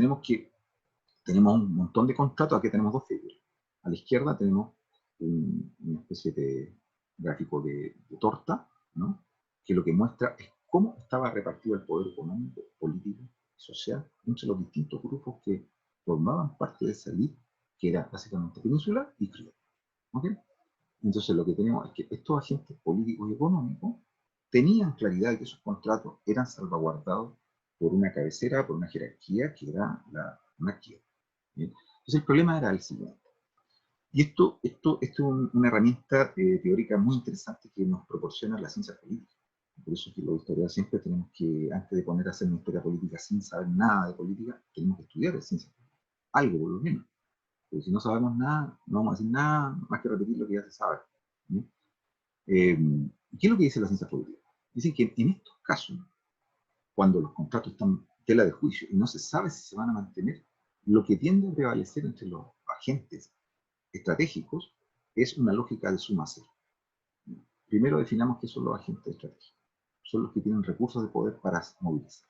Speaker 1: tenemos un montón de contratos, aquí tenemos dos figuras. A la izquierda tenemos una especie de gráfico de torta, ¿no? Que lo que muestra es cómo estaba repartido el poder económico, político y social entre los distintos grupos que formaban parte de esa elite, que era básicamente peninsular y criolla. ¿Okay? Entonces lo que tenemos es que estos agentes políticos y económicos tenían claridad de que esos contratos eran salvaguardados por una cabecera, por una jerarquía que era la monarquía. ¿Bien? Entonces el problema era el siguiente. Y esto es una herramienta teórica muy interesante que nos proporciona la ciencia política. Por eso es que los historiadores siempre tenemos que, antes de poner a hacer una historia política sin saber nada de política, tenemos que estudiar de ciencia política. Algo por lo menos. Porque si no sabemos nada, no vamos a decir nada más que repetir lo que ya se sabe. ¿Qué es lo que dice la ciencia política? Dicen que en estos casos, cuando los contratos están en tela de juicio y no se sabe si se van a mantener, lo que tiende a prevalecer entre los agentes estratégicos es una lógica de suma cero. Primero definamos qué son los agentes estratégicos. Son los que tienen recursos de poder para movilizar.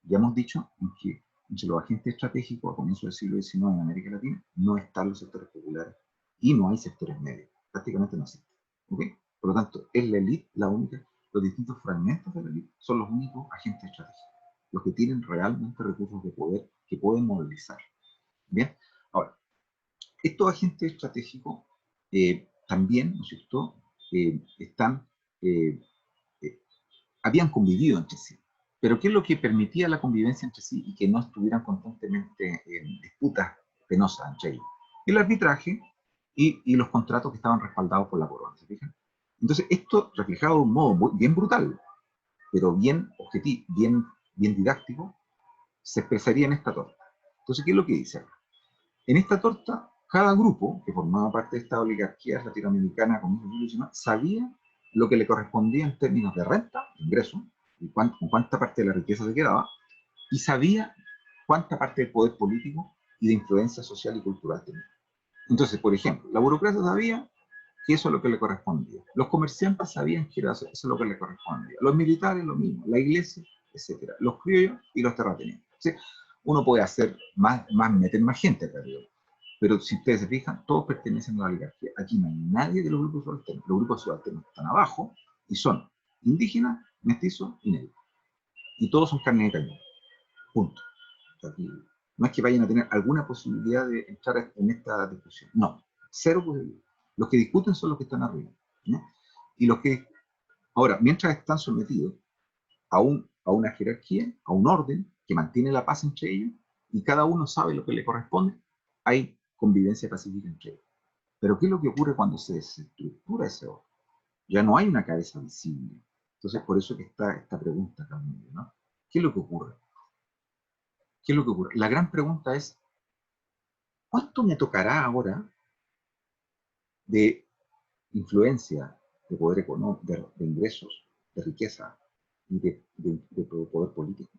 Speaker 1: Ya hemos dicho que entre los agentes estratégicos a comienzos del siglo XIX en América Latina no están los sectores populares y no hay sectores medios. Prácticamente no existen. ¿Okay? Por lo tanto, es la élite la única, los distintos fragmentos de la élite son los únicos agentes estratégicos, los que tienen realmente recursos de poder que pueden movilizar. Bien, ahora, estos agentes estratégicos también, ¿no es cierto?, habían convivido entre sí. Pero ¿qué es lo que permitía la convivencia entre sí y que no estuvieran constantemente en disputas penosas entre ellos? El arbitraje y los contratos que estaban respaldados por la corona, ¿se fijan? Entonces, esto reflejado de un modo bien brutal, pero bien objetivo, bien didáctico, se expresaría en esta torta. Entonces, ¿qué es lo que dice acá? En esta torta cada grupo que formaba parte de esta oligarquía latinoamericana sabía lo que le correspondía en términos de renta, ingreso, y con cuánta parte de la riqueza se quedaba, y sabía cuánta parte del poder político y de influencia social y cultural tenía. Entonces, por ejemplo, la burocracia sabía que eso es lo que le correspondía. Los comerciantes sabían que eso es lo que le correspondía. Los militares lo mismo, la iglesia, etc. Los criollos y los terratenientes. ¿Sí? Uno puede hacer meter más gente acá, digo. Pero si ustedes se fijan, todos pertenecen a la oligarquía. Aquí no hay nadie de los grupos subalternos. Los grupos subalternos están abajo y son indígenas, mestizos y negros. Y todos son carne de cañón. Punto. O sea, aquí no es que vayan a tener alguna posibilidad de entrar en esta discusión. No, cero posibilidad. Los que discuten son los que están arriba. ¿No? Y los que, ahora, mientras están sometidos a una jerarquía, a un orden que mantiene la paz entre ellos, y cada uno sabe lo que le corresponde, hay convivencia pacífica entre ellos. Pero ¿qué es lo que ocurre cuando se desestructura ese orden? Ya no hay una cabeza visible. Entonces, por eso que está esta pregunta también, ¿no? ¿Qué es lo que ocurre? ¿Qué es lo que ocurre? La gran pregunta es, ¿cuánto me tocará ahora de influencia, de poder económico, de ingresos, de riqueza y de poder político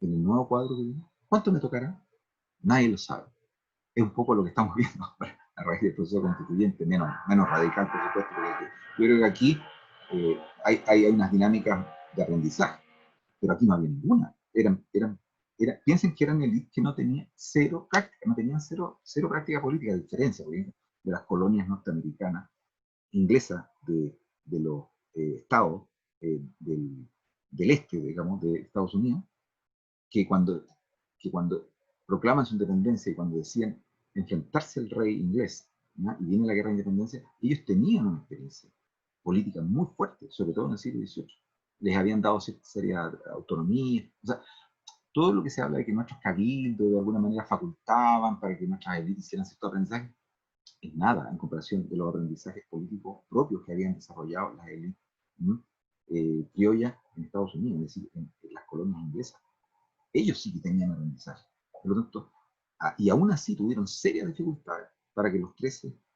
Speaker 1: en el nuevo cuadro que viene? ¿Cuánto me tocará? Nadie lo sabe. Es un poco lo que estamos viendo a raíz del proceso constituyente, menos radical, por supuesto, porque yo creo que aquí hay unas dinámicas de aprendizaje, pero aquí no había ninguna. Piensen que eran élites que no tenían cero práctica, no tenían cero práctica política, de diferencia, por ejemplo, de las colonias norteamericanas, inglesas, de los estados del este, digamos, de Estados Unidos, que cuando proclaman su independencia y cuando decían enfrentarse al rey inglés, ¿no? Y viene la guerra de independencia, ellos tenían una experiencia política muy fuerte, sobre todo en el siglo XVIII. Les habían dado seria autonomía. O sea, todo lo que se habla de que nuestros cabildos de alguna manera facultaban para que nuestras élites hicieran cierto aprendizaje, es nada en comparación de los aprendizajes políticos propios que habían desarrollado las élites criollas en Estados Unidos, es decir, en las colonias inglesas. Ellos sí que tenían aprendizaje. Por lo tanto, y aún así tuvieron serias dificultades para que los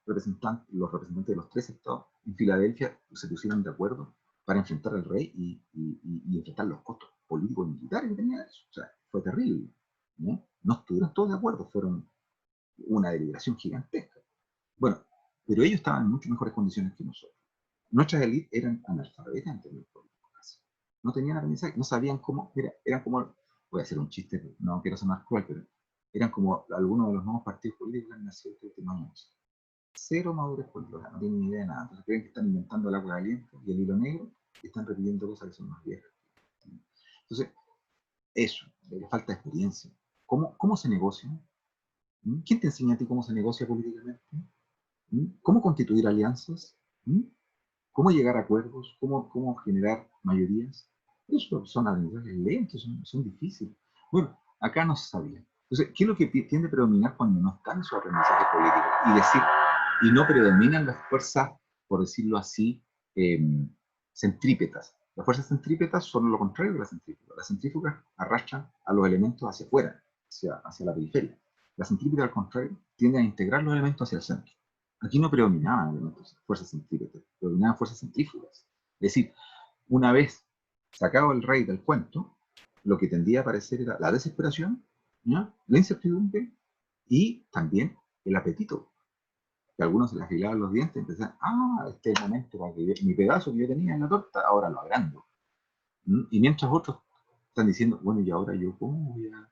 Speaker 1: representantes de los 13 estados en Filadelfia se pusieran de acuerdo para enfrentar al rey y enfrentar los costos políticos y militares que tenía eso. O sea, fue terrible. No estuvieron todos de acuerdo, fueron una deliberación gigantesca. Bueno, pero ellos estaban en mucho mejores condiciones que nosotros. Nuestras élites eran analfabetas en términos políticos casi. No tenían aprendizaje, no sabían cómo, mira, eran como, voy a hacer un chiste, no quiero sonar cruel, pero eran como algunos de los nuevos partidos políticos que han nacido este último año. Cero madurez política, no tienen ni idea de nada. Entonces creen que están inventando el agua caliente y el hilo negro y están repitiendo cosas que son más viejas. Entonces, eso, le falta experiencia. ¿Cómo se negocia? ¿Quién te enseña a ti cómo se negocia políticamente? ¿Cómo constituir alianzas? ¿Cómo llegar a acuerdos? ¿Cómo generar mayorías? Eso son aprendizajes lentos, son difíciles. Bueno, acá no se sabía. Entonces, ¿qué es lo que tiende a predominar cuando no están esos aprendizajes políticos? Y no predominan las fuerzas, por decirlo así, centrípetas. Las fuerzas centrípetas son lo contrario de las centrífugas. Las centrífugas arrastran a los elementos hacia afuera, hacia la periferia. Las centrípetas, al contrario, tienden a integrar los elementos hacia el centro. Aquí no predominaban elementos, fuerzas centrípetas, predominaban fuerzas centrífugas. Es decir, una vez sacado el rey del cuento, lo que tendía a aparecer era la desesperación, ¿no? La incertidumbre y también el apetito. Que algunos se les afilaban los dientes y empezaban, este es el momento para que mi pedazo que yo tenía en la torta, ahora lo agrando. Y mientras otros están diciendo, bueno, y ahora yo, ¿cómo voy a...?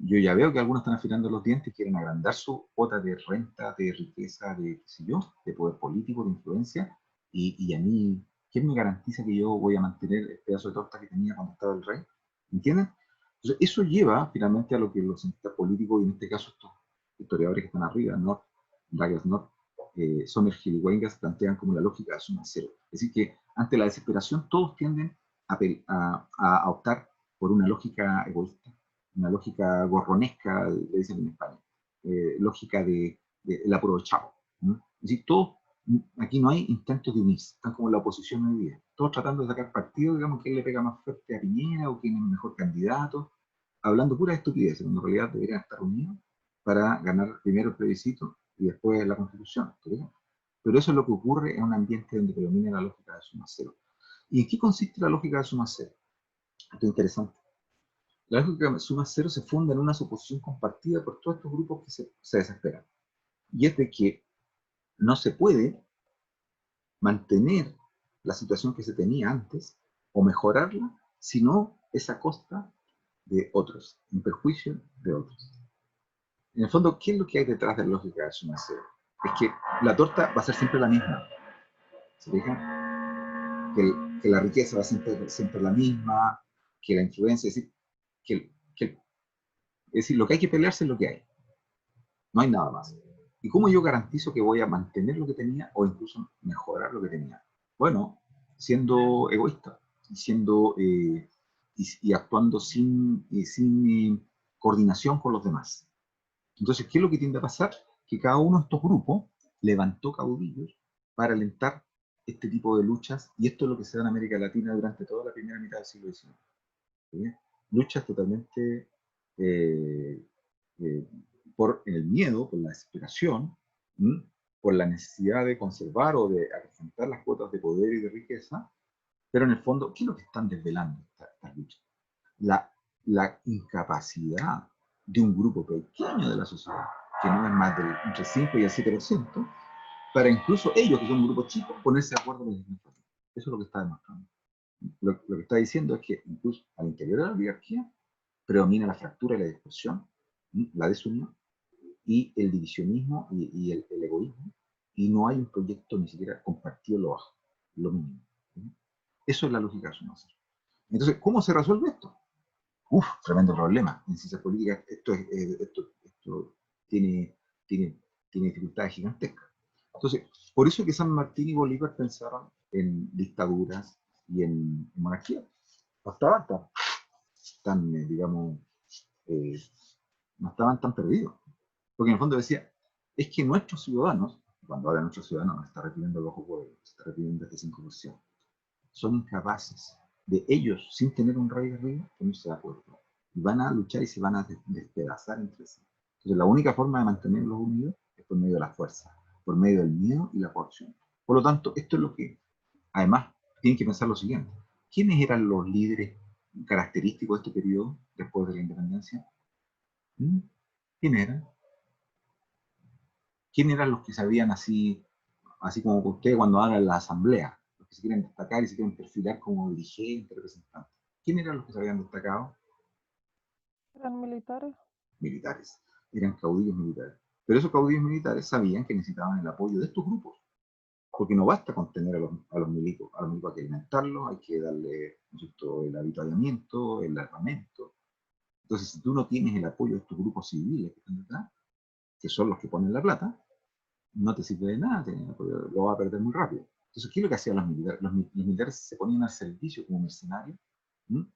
Speaker 1: Yo ya veo que algunos están afilando los dientes y quieren agrandar su cuota de renta, de riqueza, de qué sé yo, de poder político, de influencia, y a mí, ¿quién me garantiza que yo voy a mantener el pedazo de torta que tenía cuando estaba el rey? ¿Entienden? Entonces, eso lleva finalmente a lo que los cientistas políticos, y en este caso estos historiadores que están arriba, Douglas North, Sommerhill y Weingast, plantean como la lógica de suma cero. Es decir, que ante la desesperación todos tienden a optar por una lógica egoísta, una lógica gorronesca, le dicen en España, lógica del aprovechado. Es decir, todos, aquí no hay intentos de unirse, están como en la oposición hoy día, todos tratando de sacar partido, digamos, quién le pega más fuerte a Piñera o quién es el mejor candidato, hablando pura estupidez, cuando en realidad deberían estar unidos para ganar primero el plebiscito y y después la Constitución, ¿sí? Pero eso es lo que ocurre en un ambiente donde predomina la lógica de suma cero. ¿Y en qué consiste la lógica de suma cero? Esto es interesante. La lógica de suma cero se funda en una suposición compartida por todos estos grupos que se desesperan. Y es de que no se puede mantener la situación que se tenía antes o mejorarla, sino es a costa de otros, en perjuicio de otros. En el fondo, ¿qué es lo que hay detrás de la lógica de suma cero? Es que la torta va a ser siempre la misma. ¿Se fijan? Que la riqueza va a ser siempre la misma, que la influencia, es decir, lo que hay que pelearse es lo que hay. No hay nada más. ¿Y cómo yo garantizo que voy a mantener lo que tenía o incluso mejorar lo que tenía? Bueno, siendo egoísta y actuando sin coordinación con los demás. Entonces, ¿qué es lo que tiende a pasar? Que cada uno de estos grupos levantó caudillos para alentar este tipo de luchas, y esto es lo que se da en América Latina durante toda la primera mitad del siglo XIX. ¿Sí? Luchas totalmente por el miedo, por la desesperación, ¿sí? Por la necesidad de conservar o de acrecentar las cuotas de poder y de riqueza, pero en el fondo, ¿qué es lo que están desvelando estas luchas? La incapacidad de un grupo pequeño de la sociedad, que no es más del entre el 5 y el 7%, para incluso ellos, que son un grupo chico, ponerse de acuerdo con el Eso es lo que está demostrando. Lo que está diciendo es que incluso al interior de la oligarquía predomina la fractura y la dispersión, la desunión, y el divisionismo y el egoísmo, y no hay un proyecto ni siquiera compartido en lo bajo, lo mínimo. ¿Sí? Eso es la lógica de suma cero. Entonces, ¿cómo se resuelve esto? Uf, tremendo problema. En ciencias políticas esto tiene dificultades gigantescas. Entonces, por eso que San Martín y Bolívar pensaron en dictaduras y en monarquía. No estaban tan digamos, no estaban tan perdidos. Porque en el fondo decía, es que nuestros ciudadanos, cuando habla de nuestros ciudadanos, no está refiriendo al ojo pueblo, se está refiriendo a este 5%, son incapaces de ellos, sin tener un rey arriba, ponerse de acuerdo. Y van a luchar y se van a despedazar entre sí. Entonces, la única forma de mantenerlos unidos es por medio de la fuerza, por medio del miedo y la coacción. Por lo tanto, esto es lo que, además, tienen que pensar lo siguiente. ¿Quiénes eran los líderes característicos de este periodo después de la independencia? ¿Quiénes eran? ¿Quiénes eran los que sabían así como ustedes cuando hagan la asamblea? Los que se quieren destacar y se quieren perfilar como dirigentes, representantes. ¿Quiénes eran los que se habían destacado?
Speaker 2: ¿Eran militares?
Speaker 1: Militares. Eran caudillos militares. Pero esos caudillos militares sabían que necesitaban el apoyo de estos grupos. Porque no basta con tener a los milicos hay que alimentarlos, hay que darle, ¿no es cierto?, el avituallamiento, el armamento. Entonces, si tú no tienes el apoyo de estos grupos civiles que están detrás, que son los que ponen la plata, no te sirve de nada, lo vas a perder muy rápido. Entonces, ¿qué es lo que hacían los militares? Los militares se ponían al servicio como mercenarios, ¿sí?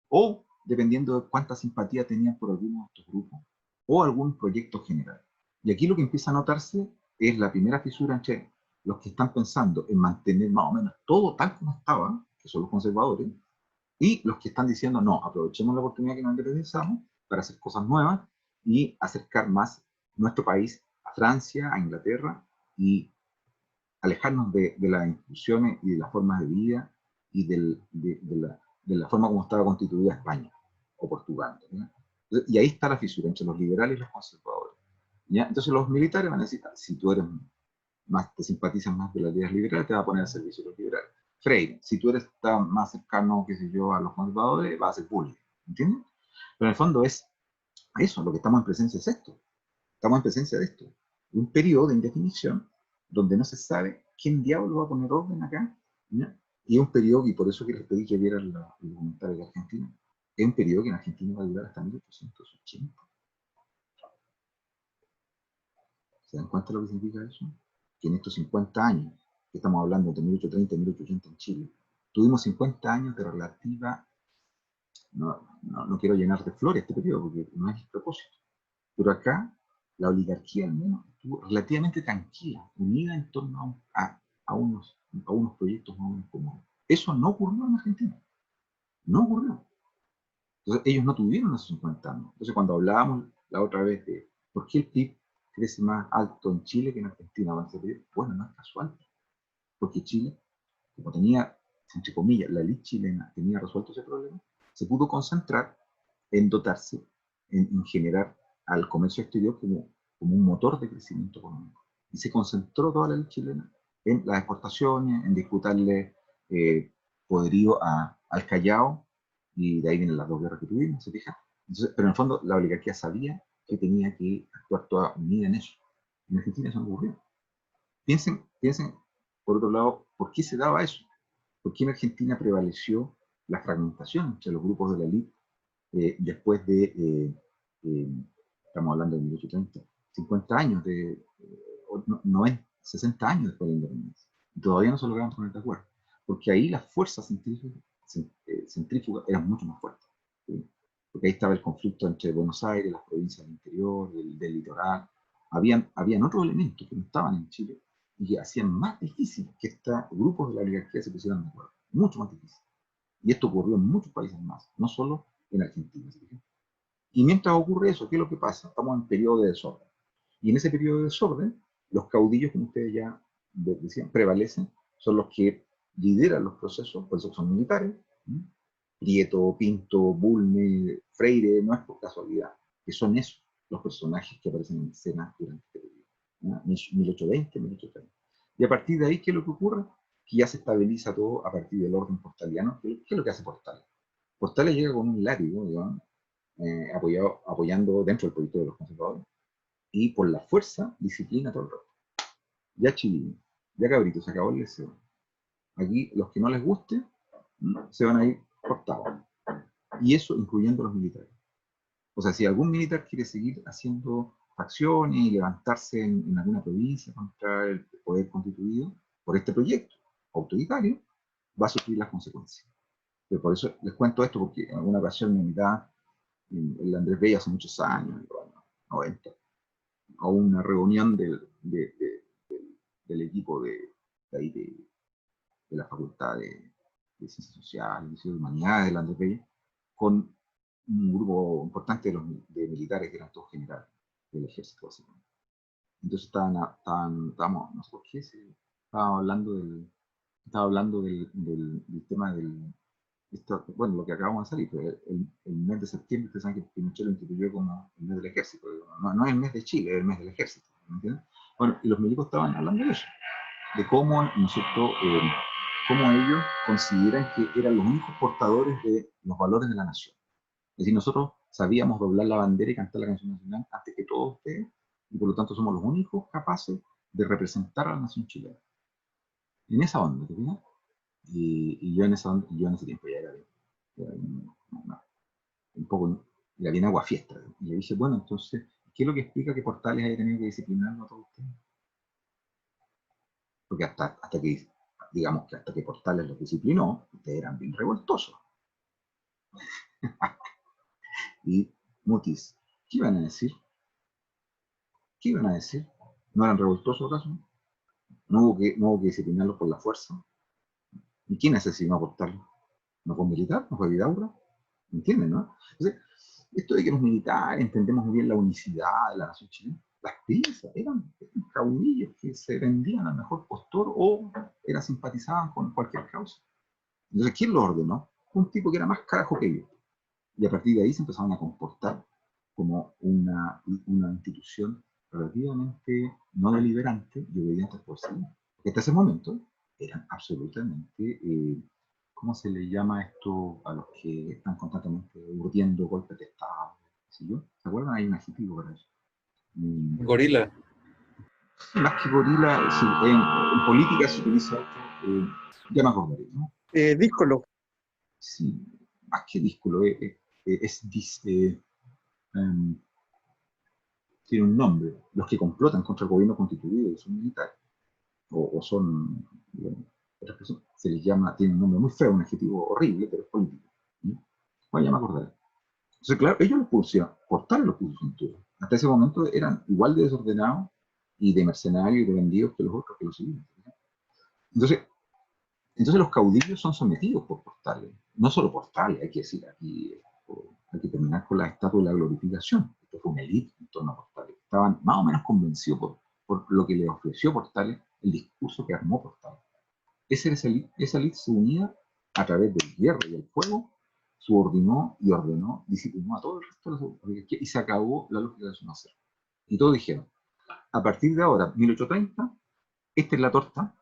Speaker 1: O dependiendo de cuánta simpatía tenían por algunos de estos grupos, o algún proyecto general. Y aquí lo que empieza a notarse es la primera fisura entre los que están pensando en mantener más o menos todo tal como estaba, que son los conservadores, y los que están diciendo, no, aprovechemos la oportunidad que nos independizamos para hacer cosas nuevas y acercar más nuestro país a Francia, a Inglaterra, y alejarnos de las instituciones y de las formas de vida y de la forma como estaba constituida España o Portugal. ¿Ya? Y ahí está la fisura entre los liberales y los conservadores. ¿Ya? Entonces los militares van a decir, si tú eres más, te simpatizas más de las ideas liberales, te va a poner al servicio de los liberales. Freire, si tú eres más cercano, qué sé yo, a los conservadores, va a ser bullying. ¿Entiendes? Pero en el fondo es eso, lo que estamos en presencia es esto. Estamos en presencia de esto. Un periodo de indefinición donde no se sabe quién diablo va a poner orden acá. ¿Ya? Y es un periodo, y por eso que les pedí que vieran el documental de Argentina, es un periodo que en Argentina va a durar hasta 1880. ¿Se dan cuenta de lo que significa eso? Que en estos 50 años, que estamos hablando de 1830 y 1880 en Chile, tuvimos 50 años de relativa, no quiero llenar de flores este periodo porque no es el propósito, pero acá la oligarquía al menos estuvo relativamente tranquila, unida en torno a unos proyectos más o menos comunes. Eso no ocurrió en Argentina, no ocurrió. Entonces ellos no tuvieron esos 50 años. Entonces cuando hablábamos la otra vez de por qué el PIB crece más alto en Chile que en Argentina. Bueno, no es casual, porque Chile, como tenía, entre comillas, la élite chilena tenía resuelto ese problema, se pudo concentrar en dotarse, en generar al comercio exterior como un motor de crecimiento económico. Y se concentró toda la élite chilena en las exportaciones, en disputarle poderío al Callao, y de ahí vienen las dos guerras que tuvimos, ¿se fija? Entonces, pero en el fondo la oligarquía sabía que tenía que actuar toda unida en eso. En Argentina eso no ocurrió. Piensen, por otro lado, ¿por qué se daba eso? ¿Por qué en Argentina prevaleció la fragmentación entre los grupos de la élite después de, estamos hablando de 1830, 50 años, 90, 60 años después de la independencia? Y todavía no se lograron poner de acuerdo, porque ahí las fuerzas centrífugas eran mucho más fuertes. ¿Sí? Porque ahí estaba el conflicto entre Buenos Aires, las provincias del interior, del litoral. Habían otros elementos que no estaban en Chile y que hacían más difícil que estos grupos de la oligarquía se pusieran de acuerdo. Mucho más difícil. Y esto ocurrió en muchos países más, no solo en Argentina. ¿Sí? Y mientras ocurre eso, ¿qué es lo que pasa? Estamos en periodo de desorden. Y en ese periodo de desorden, los caudillos, como ustedes ya decían, prevalecen, son los que lideran los procesos, por eso son militares. Prieto, Pinto, Bulnes, Freire, no es por casualidad, que son esos los personajes que aparecen en escena durante este periodo. 1820, 1830. Y a partir de ahí, ¿qué es lo que ocurre? Que ya se estabiliza todo a partir del orden portaliano. ¿Qué es lo que hace Portales? Portales llega con un látigo, digamos, apoyando dentro del proyecto de los conservadores, y por la fuerza disciplina todo el resto. Ya chileno, ya cabritos, se acabó el deseo. Aquí los que no les guste se van a ir cortados. Y eso incluyendo los militares. O sea, si algún militar quiere seguir haciendo facciones y levantarse en alguna provincia contra el poder constituido por este proyecto autoritario, va a sufrir las consecuencias. Pero por eso les cuento esto, porque en alguna ocasión me invitaban el Andrés Bello hace muchos años, en los años 90, a una reunión del equipo de la Facultad de Ciencias Sociales y de Humanidades del Andrés Bello, con un grupo importante de militares que eran todos generales del ejército, básicamente. Entonces estábamos, no sé por qué, estaba hablando del tema bueno, lo que acabamos de salir, pero el mes de septiembre, ustedes saben que Pinochet lo instituyó como el mes del ejército, no es el mes de Chile, es el mes del ejército, ¿me entienden? Bueno, y los milicos estaban hablando de eso, de cómo, ¿no es cierto?, cómo ellos consideran que eran los únicos portadores de los valores de la nación. Es decir, nosotros sabíamos doblar la bandera y cantar la canción nacional antes que todos ustedes, y por lo tanto somos los únicos capaces de representar a la nación chilena. En esa onda, ¿te fijas? Y yo en ese tiempo ya era un poco, ya bien agua fiesta. Y le dije, bueno, entonces, ¿qué es lo que explica que Portales haya tenido que disciplinarlo a todos ustedes? Porque hasta que, digamos que hasta que Portales los disciplinó, ustedes eran bien revoltosos. Y Mutis, ¿qué iban a decir? ¿Qué iban a decir? ¿No eran revoltosos acaso? ¿No hubo que disciplinarlos por la fuerza? ¿Y quién asesinó a Portales? ¿No fue un militar? ¿No fue Vidaurra? ¿Entienden, no? Entonces, esto de que los militares entendemos muy bien la unicidad de la nación chilena, las piezas eran caudillos que se vendían al mejor postor o simpatizaban con cualquier causa. Entonces, ¿quién lo ordenó? Un tipo que era más carajo que ellos. Y a partir de ahí se empezaron a comportar como una institución relativamente no deliberante y obediente al poder civil. Porque hasta ese momento eran absolutamente, ¿cómo se le llama esto a los que están constantemente urdiendo golpes de Estado? ¿Sí yo? ¿Se acuerdan? Hay un adjetivo para eso.
Speaker 5: Gorila.
Speaker 1: Más que gorila, sí, en política se utiliza esto, ya me acordaré, ¿no?
Speaker 6: Díscolo.
Speaker 1: Sí, más que díscolo, tiene un nombre. Los que complotan contra el gobierno constituido son militares, o son, digamos, otras personas, se les llama, tiene un nombre muy feo, un adjetivo horrible, pero es político. Bueno, ya me acordaré. Entonces, claro, ellos los pusieron, Portales los puso cintura. Hasta ese momento eran igual de desordenados y de mercenarios y de vendidos que los otros, que los civiles. Entonces los caudillos son sometidos por Portales. No solo Portales, hay que decir, aquí hay que terminar con la estatua de la glorificación. Esto fue una élite en torno a Portales. estaban más o menos convencidos por lo que les ofreció Portales, el discurso que armó Portales. Esa elite se unía a través del hierro y el fuego, subordinó y ordenó, disciplinó a todo el resto de las oligarquías y se acabó la lógica de su nacer. Y todos dijeron, a partir de ahora, 1830, esta es la torta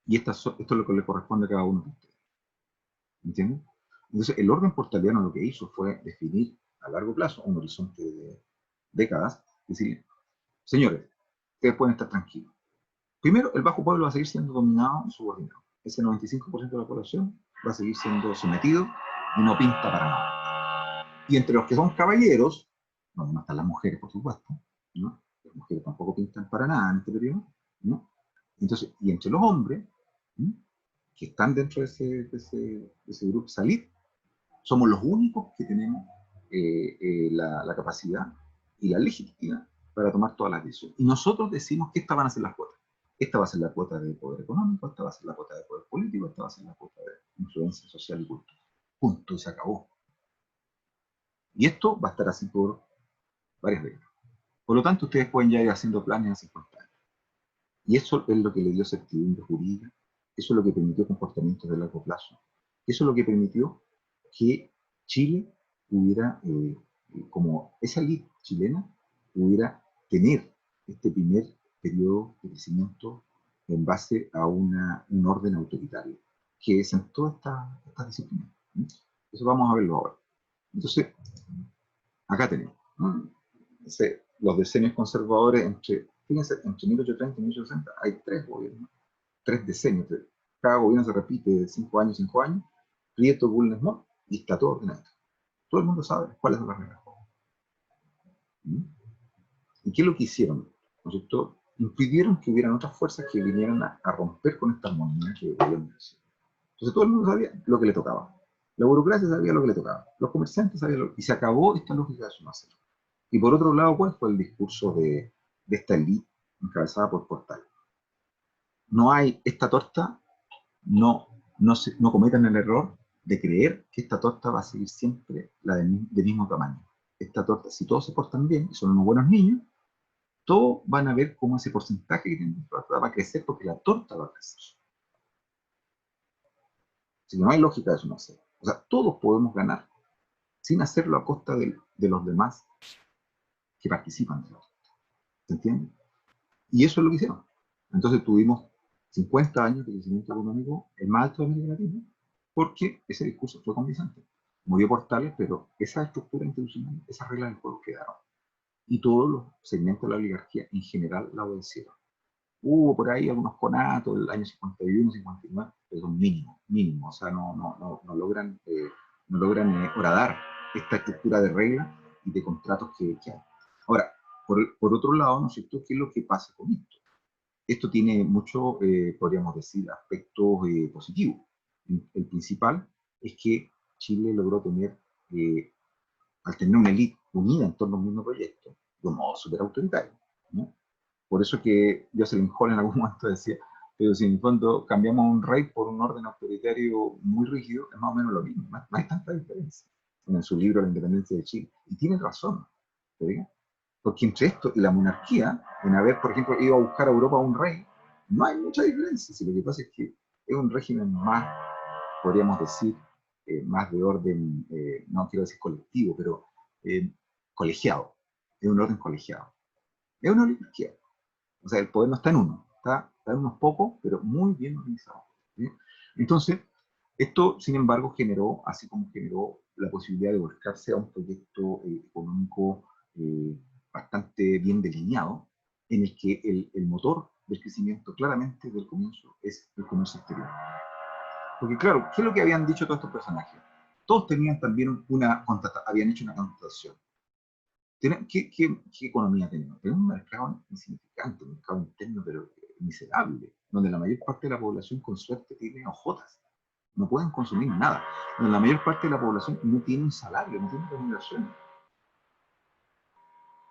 Speaker 1: y esto es lo que le corresponde a cada uno de ustedes. ¿Entienden? Entonces, el orden portaliano lo que hizo fue definir a largo plazo, un horizonte de décadas, decir, señores, ustedes pueden estar tranquilos. Primero, el bajo pueblo va a seguir siendo dominado y subordinado. Ese 95% de la población va a seguir siendo sometido y no pinta para nada. Y entre los que son caballeros, no están las mujeres, por supuesto, ¿no? Las mujeres tampoco pintan para nada en este periodo, ¿no? Entonces, y entre los hombres, ¿no?, que están dentro de ese grupo Salit, somos los únicos que tenemos la capacidad y la legitimidad para tomar todas las decisiones. Y nosotros decimos que estas van a ser las cuotas. Esta va a ser la cuota de poder económico, esta va a ser la cuota de poder político, esta va a ser la cuota de influencia social y cultural. Punto, y se acabó. Y esto va a estar así por varias décadas. Por lo tanto, ustedes pueden ya ir haciendo planes a 50 años. Y eso es lo que le dio certidumbre jurídica, eso es lo que permitió comportamientos de largo plazo, eso es lo que permitió que Chile pudiera, como esa elite chilena, pudiera tener este primer periodo de crecimiento en base a un orden autoritario que sentó esta disciplina. Eso vamos a verlo ahora. Entonces, acá tenemos, ¿no?, los decenios conservadores fíjense, entre 1830 y 1860 hay 3 gobiernos, 3 decenios. Cada gobierno se repite de 5 años, 5 años. Prieto, Bulnes, Montt, y está todo ordenado. Todo el mundo sabe cuáles son las reglas. ¿Y qué es lo que hicieron? ¿No es cierto? Impidieron que hubieran otras fuerzas que vinieran a romper con esta armonía que gobierno decía. Entonces todo el mundo sabía lo que le tocaba. La burocracia sabía lo que le tocaba. Los comerciantes sabían lo que... Y se acabó esta lógica de su nacer. Y por otro lado, ¿cuál fue el discurso de esta elite encabezada por Portales? No hay esta torta, no cometan el error de creer que esta torta va a seguir siempre del mismo tamaño. Esta torta, si todos se portan bien y son unos buenos niños, todos van a ver cómo ese porcentaje que tienen va a crecer porque la torta va a crecer. Si no hay lógica de eso, no sé. O sea, todos podemos ganar sin hacerlo a costa de los demás que participan de la torta. ¿Se entiende? Y eso es lo que hicieron. Entonces tuvimos 50 años de crecimiento económico, el más alto de América Latina, porque ese discurso fue convincente. Murió Portales, pero esa estructura institucional, esas reglas del juego quedaron. Y todos los segmentos de la oligarquía en general la obedecieron. Hubo por ahí algunos conatos del año 51, 59, pero son mínimos. O sea, no logran horadar esta estructura de reglas y de contratos que hay. Ahora, por otro lado, ¿no es cierto?, ¿qué es lo que pasa con esto? Esto tiene mucho, podríamos decir, aspectos positivos. El principal es que Chile logró tener, al tener una élite unida en torno a un mismo proyecto, de un modo súper autoritario, ¿no? Por eso que Jocelyn Hall en algún momento decía, pero si en el fondo cambiamos un rey por un orden autoritario muy rígido, es más o menos lo mismo, no hay tanta diferencia. En su libro La Independencia de Chile. Y tiene razón, ¿te digo? Porque entre esto y la monarquía, en haber, por ejemplo, ido a buscar a Europa a un rey, no hay mucha diferencia. Si lo que pasa es que es un régimen más, podríamos decir, más de orden, no quiero decir colectivo, pero colegiado. Es un orden colegiado. Es una oligarquía. O sea, el poder no está en uno, está en unos pocos, pero muy bien organizado, ¿sí? Entonces, esto, sin embargo, generó, así como generó la posibilidad de volcarse a un proyecto económico bastante bien delineado, en el que el motor del crecimiento claramente desde el comienzo es el comercio exterior. Porque claro, ¿qué es lo que habían dicho todos estos personajes? Todos tenían también habían hecho una contratación. ¿Qué economía tenemos? Tenemos un mercado insignificante, un mercado interno, pero miserable, donde la mayor parte de la población con suerte tiene ojotas, no pueden consumir nada, donde la mayor parte de la población no tiene un salario, no tiene remuneración,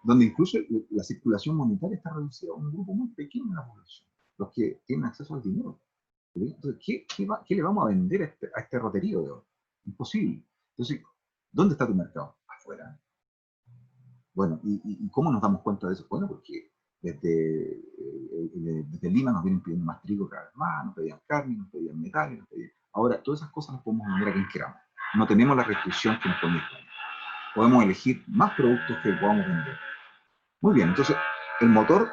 Speaker 1: donde incluso la circulación monetaria está reducida a un grupo muy pequeño de la población, los que tienen acceso al dinero. Entonces, ¿qué le vamos a vender a este roterío de hoy? Imposible. Entonces, ¿dónde está tu mercado? Afuera. Bueno, ¿y cómo nos damos cuenta de eso? Bueno, porque desde Lima nos vienen pidiendo más trigo cada vez más, nos pedían carne, nos pedían metales, ahora todas esas cosas las podemos vender a quien queramos. No tenemos la restricción que nos pone España. Podemos elegir más productos que podamos vender. Muy bien, entonces el motor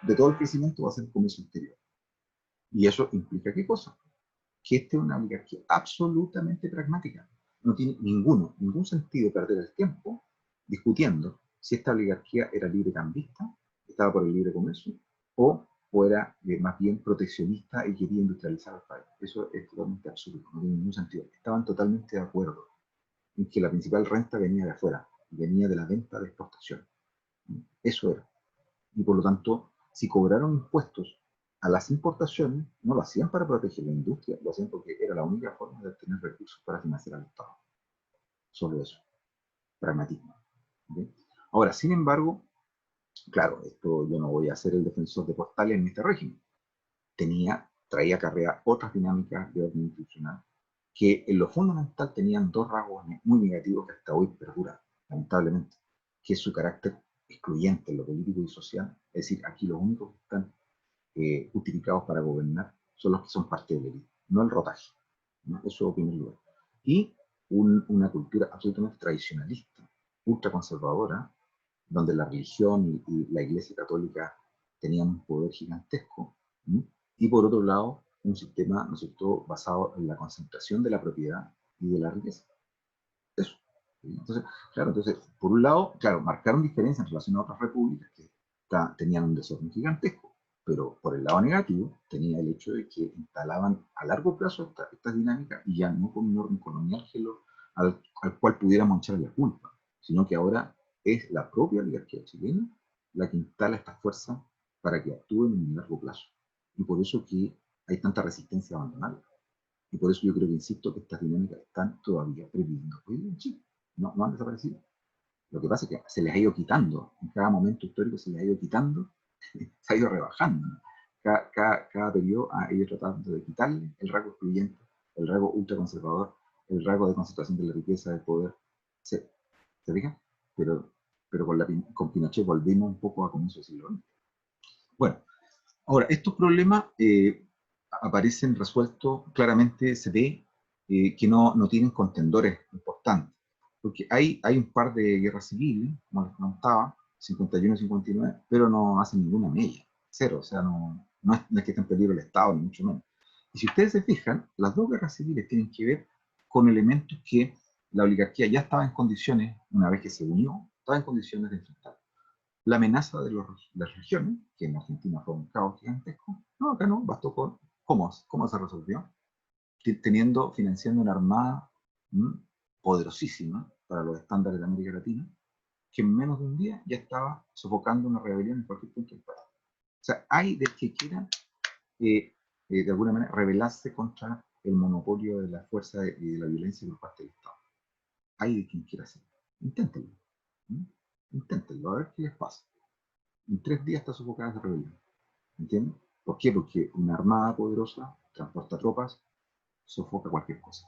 Speaker 1: de todo el crecimiento va a ser el comercio exterior. Y eso implica ¿qué cosa? Que esta es una oligarquía absolutamente pragmática. No tiene ningún sentido perder el tiempo discutiendo si esta oligarquía era librecambista, estaba por el libre comercio, o era más bien proteccionista y quería industrializar el país. Eso es totalmente absurdo, no tiene ningún sentido. Estaban totalmente de acuerdo en que la principal renta venía de afuera, venía de la venta de exportación. Eso era. Y por lo tanto, si cobraron impuestos a las importaciones, no lo hacían para proteger la industria, lo hacían porque era la única forma de obtener recursos para financiar al Estado. Solo eso. Pragmatismo. ¿Okay? Ahora, sin embargo, claro, esto yo no voy a ser el defensor de Postales en este régimen. Traía acarrea otras dinámicas de orden institucional que en lo fundamental tenían dos rasgos muy negativos que hasta hoy perduran, lamentablemente, que es su carácter excluyente en lo político y social. Es decir, aquí los únicos que están justificados para gobernar son los que son parte de la élite, no el rotaje, ¿no? Eso en primer lugar. Y una cultura absolutamente tradicionalista, ultraconservadora, donde la religión y la Iglesia Católica tenían un poder gigantesco, ¿sí? Y por otro lado, un sistema, ¿no es cierto?, basado en la concentración de la propiedad y de la riqueza. Eso. Entonces, claro, por un lado, claro, marcaron diferencias en relación a otras repúblicas que tenían un desorden gigantesco, pero por el lado negativo tenía el hecho de que instalaban a largo plazo estas dinámicas y ya no con un orden colonial al cual pudiéramos echarle la culpa, sino que ahora es la propia oligarquía chilena la que instala estas fuerzas para que actúen en el largo plazo. Y por eso que hay tanta resistencia a abandonarla. Y por eso yo creo que insisto que estas dinámicas están todavía previviendo hoy en Chile. No han desaparecido. Lo que pasa es que se les ha ido quitando, en cada momento histórico se les ha ido quitando, se ha ido rebajando. Cada periodo ha ido tratando de quitarle el rasgo excluyente, el rasgo ultraconservador, el rasgo de concentración de la riqueza, del poder. ¿Se fija? Pero con Pinochet volvimos un poco a comienzos del siglo XX. Bueno, ahora, estos problemas aparecen resueltos, claramente se ve que no tienen contendores importantes, porque hay un par de guerras civiles, como les comentaba, 51 y 59, pero no hacen ninguna mella, cero, o sea, no es que esté en peligro el Estado, ni mucho menos. Y si ustedes se fijan, las dos guerras civiles tienen que ver con elementos que la oligarquía ya estaba en condiciones, una vez que se unió, estaba en condiciones de enfrentar. La amenaza de las regiones, que en Argentina fue un caos gigantesco, no, acá no, bastó con cómo se resolvió, financiando una armada poderosísima para los estándares de América Latina, que en menos de un día ya estaba sofocando una rebelión en cualquier punto del país. O sea, hay de que quieran, de alguna manera, rebelarse contra el monopolio de la fuerza y de la violencia por parte del Estado. Hay de quien quiera hacerlo. Inténtenlo. Inténtenlo, a ver qué les pasa. En 3 días está sofocada esa rebelión. ¿Entienden? ¿Por qué? Porque una armada poderosa transporta tropas, sofoca cualquier cosa.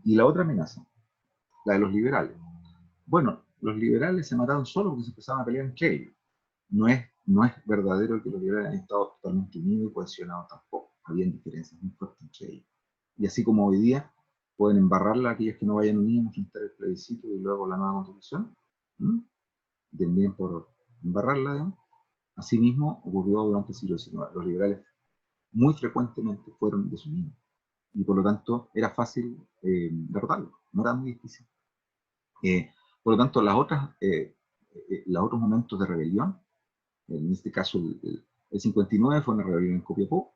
Speaker 1: Y la otra amenaza, la de los liberales. Bueno, los liberales se mataron solo porque se empezaban a pelear entre ellos. No es verdadero que los liberales hayan estado totalmente unidos y cohesionados tampoco. Habían diferencias muy fuertes entre ellos. Y así como hoy día pueden embarrarla a aquellos que no vayan unidos, enfrentar el plebiscito y luego la nueva constitución, también por embarrarla, digamos. Asimismo, ocurrió durante el siglo XIX. Los liberales muy frecuentemente fueron desunidos y por lo tanto era fácil derrotarlos, no era muy difícil. Por lo tanto, los otros momentos de rebelión, en este caso el 59 fue una rebelión en Copiapó,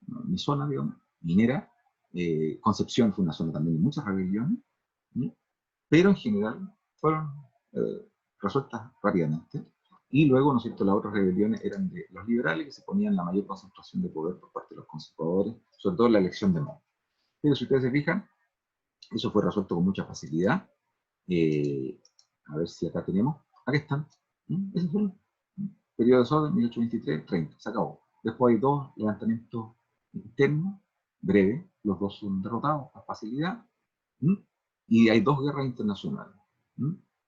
Speaker 1: mi zona, digamos, minera. Concepción fue una zona también de muchas rebeliones, ¿sí? Pero en general fueron resueltas rápidamente. Y luego, ¿no es cierto?, las otras rebeliones eran de los liberales, que se ponían la mayor concentración de poder por parte de los conservadores, sobre todo en la elección de Montt. Pero si ustedes se fijan, eso fue resuelto con mucha facilidad. A ver si acá tenemos. Aquí están. Ese fue el periodo de desorden, 1823-30. Se acabó. Después hay 2 levantamientos internos, breves. Los 2 son derrotados a facilidad. Y hay 2 guerras internacionales.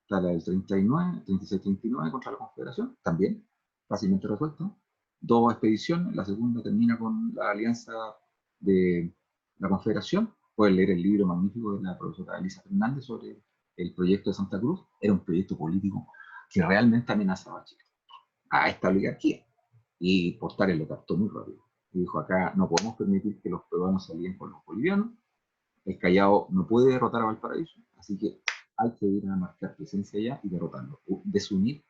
Speaker 1: está la del 39, 36-39 contra la Confederación, también fácilmente resuelta. 2 expediciones, la segunda termina con la alianza de la Confederación. Pueden leer el libro magnífico de la profesora Elisa Fernández sobre el proyecto de Santa Cruz. Era un proyecto político que realmente amenazaba a Chile, a esta oligarquía. Y Portales lo captó muy rápido. Y dijo, acá no podemos permitir que los peruanos se alíen con los bolivianos. El Callao no puede derrotar a Valparaíso, así que hay que ir a marcar presencia allá y derrotarlo, desunir,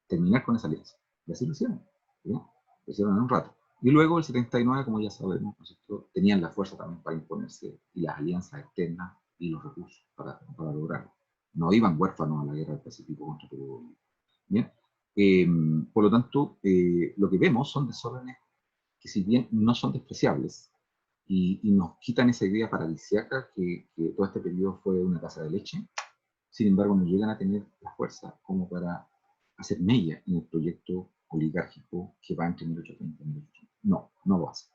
Speaker 1: terminar con esa alianza. Y así lo hicieron, ¿no? Lo hicieron en un rato. Y luego el 79, como ya sabemos, ¿no? Tenían la fuerza también para imponerse y las alianzas externas y los recursos para lograrlo. No iban huérfanos a la guerra del Pacífico contra Perú. ¿Bien? Por lo tanto, lo que vemos son desórdenes que, si bien no son despreciables, y nos quitan esa idea paradisíaca que todo este periodo fue una taza de leche, sin embargo no llegan a tener la fuerza como para hacer mella en el proyecto oligárquico que va entre 1830 y 1830. No, no lo hace.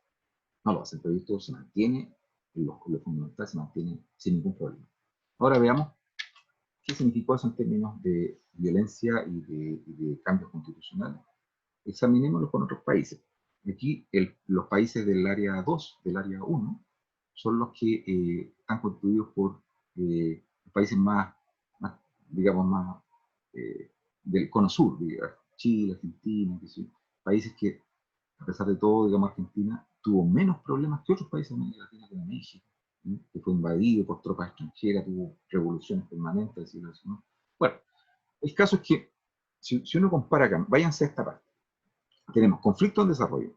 Speaker 1: No lo hace. El proyecto se mantiene, lo fundamental se mantiene sin ningún problema. Ahora veamos qué significó eso en términos de violencia y de cambios constitucionales. Examinémoslo con otros países. Aquí los países del área 2, del área 1, son los que están constituidos por países más, digamos, más del cono sur, digamos, Chile, Argentina, países que, a pesar de todo, digamos, Argentina tuvo menos problemas que otros países de América Latina, como México, ¿sí? Que fue invadido por tropas extranjeras, tuvo revoluciones permanentes del siglo XIX. Bueno, el caso es que, si uno compara acá, váyanse a esta parte. Tenemos conflictos en desarrollo.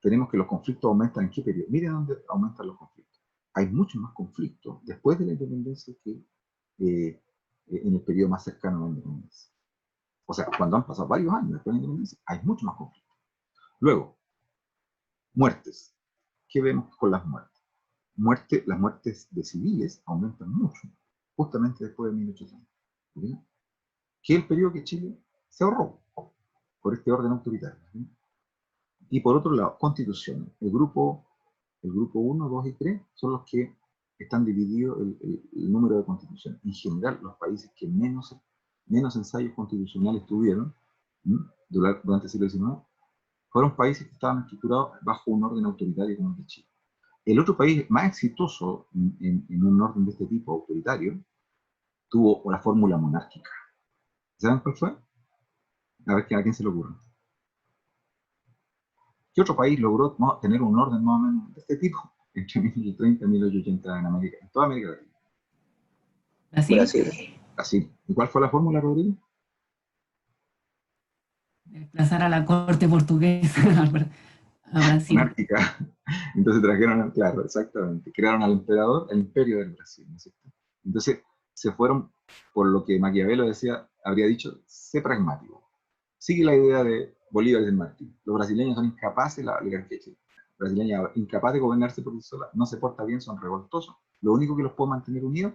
Speaker 1: Tenemos que los conflictos aumentan en qué periodo. Miren dónde aumentan los conflictos. Hay muchos más conflictos después de la independencia que en el periodo más cercano a la independencia. O sea, cuando han pasado varios años después de la independencia, hay mucho más conflictos. Luego, muertes. ¿Qué vemos con las muertes? Las muertes de civiles aumentan mucho, justamente después de 1800. ¿Sí? Que es el periodo que Chile se ahorró por este orden autoritario. ¿Sí? Y por otro lado, constituciones. El grupo 1, 2 y 3 son los que están divididos el número de constituciones. En general, los países que menos ensayos constitucionales tuvieron durante el siglo XIX fueron países que estaban estructurados bajo un orden autoritario como el de Chile. El otro país más exitoso en un orden de este tipo autoritario tuvo la fórmula monárquica. ¿Saben cuál fue? A ver, ¿a quién se le ocurre? ¿Qué otro país logró tener un orden más o menos de este tipo entre 1830 y 1880 en toda América Latina?
Speaker 4: Brasil.
Speaker 1: Brasil. ¿Y cuál fue la fórmula, Rodrigo?
Speaker 4: Desplazar a la corte portuguesa a Brasil.
Speaker 1: Monárquica. Entonces trajeron, claro, exactamente, crearon al emperador, el imperio del Brasil, ¿no es cierto? Entonces se fueron por lo que Maquiavelo habría dicho, sé pragmático. Sigue la idea de Bolívar y San Martín. Los brasileños son incapaces, la oligarquía brasileña incapaz de gobernarse por sí sola, no se porta bien, son revoltosos. Lo único que los puede mantener unidos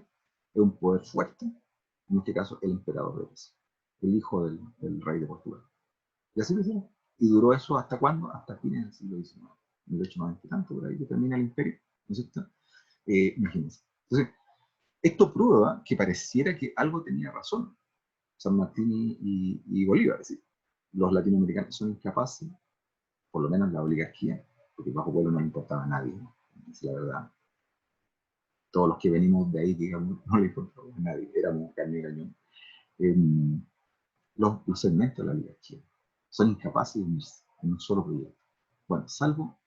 Speaker 1: es un poder fuerte, en este caso el emperador de Brasil, el hijo del rey de Portugal. Y así lo hicieron. ¿Y duró eso hasta cuándo? Hasta fines del siglo XIX. 1890 y tanto, por ahí que termina el imperio, ¿no es cierto? Imagínense. Entonces, esto prueba que pareciera que algo tenía razón San Martín y Bolívar. Es decir, los latinoamericanos son incapaces, por lo menos la oligarquía, porque bajo pueblo no le importaba a nadie, ¿no? Es la verdad. Todos los que venimos de ahí, digamos, no le importaba a nadie, éramos carne y cañón. Los segmentos de la oligarquía son incapaces de unirse en un solo proyecto. Bueno, salvo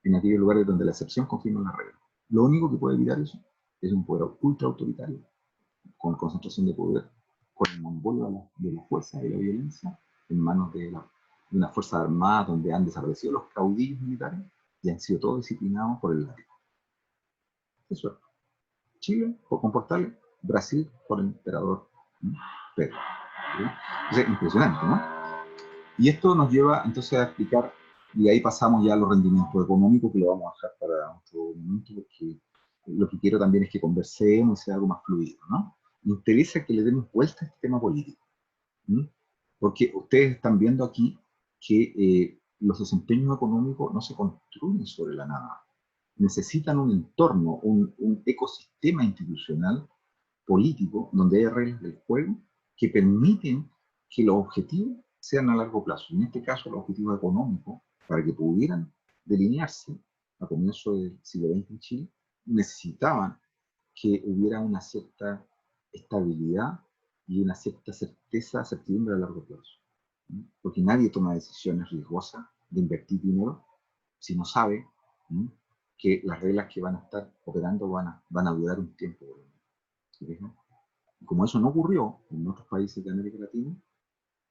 Speaker 1: en aquellos lugares donde la excepción confirma la regla. Lo único que puede evitar eso es un poder ultra autoritario, con concentración de poder, con el monopolio de la fuerza y la violencia en manos de una fuerza armada donde han desaparecido los caudillos militares y han sido todos disciplinados por el látigo. Eso es. Chile por comportarle, Brasil por el emperador Pedro. ¿Sí? Es impresionante, ¿no? Y esto nos lleva entonces a explicar, y ahí pasamos ya a los rendimientos económicos, que lo vamos a dejar para otro momento, porque lo que quiero también es que conversemos y sea algo más fluido, ¿no? Me interesa que le demos vuelta a este tema político, ¿sí? Porque ustedes están viendo aquí que los desempeños económicos no se construyen sobre la nada. Necesitan un entorno, un ecosistema institucional político donde hay reglas del juego que permiten que los objetivos sean a largo plazo. En este caso, los objetivos económicos, para que pudieran delinearse a comienzo del siglo XX en Chile, necesitaban que hubiera una cierta estabilidad y una cierta certeza, certidumbre a largo plazo. ¿Sí? Porque nadie toma decisiones riesgosas de invertir dinero si no sabe, ¿sí?, que las reglas que van a estar operando van a durar un tiempo. ¿Sí? Y como eso no ocurrió en otros países de América Latina,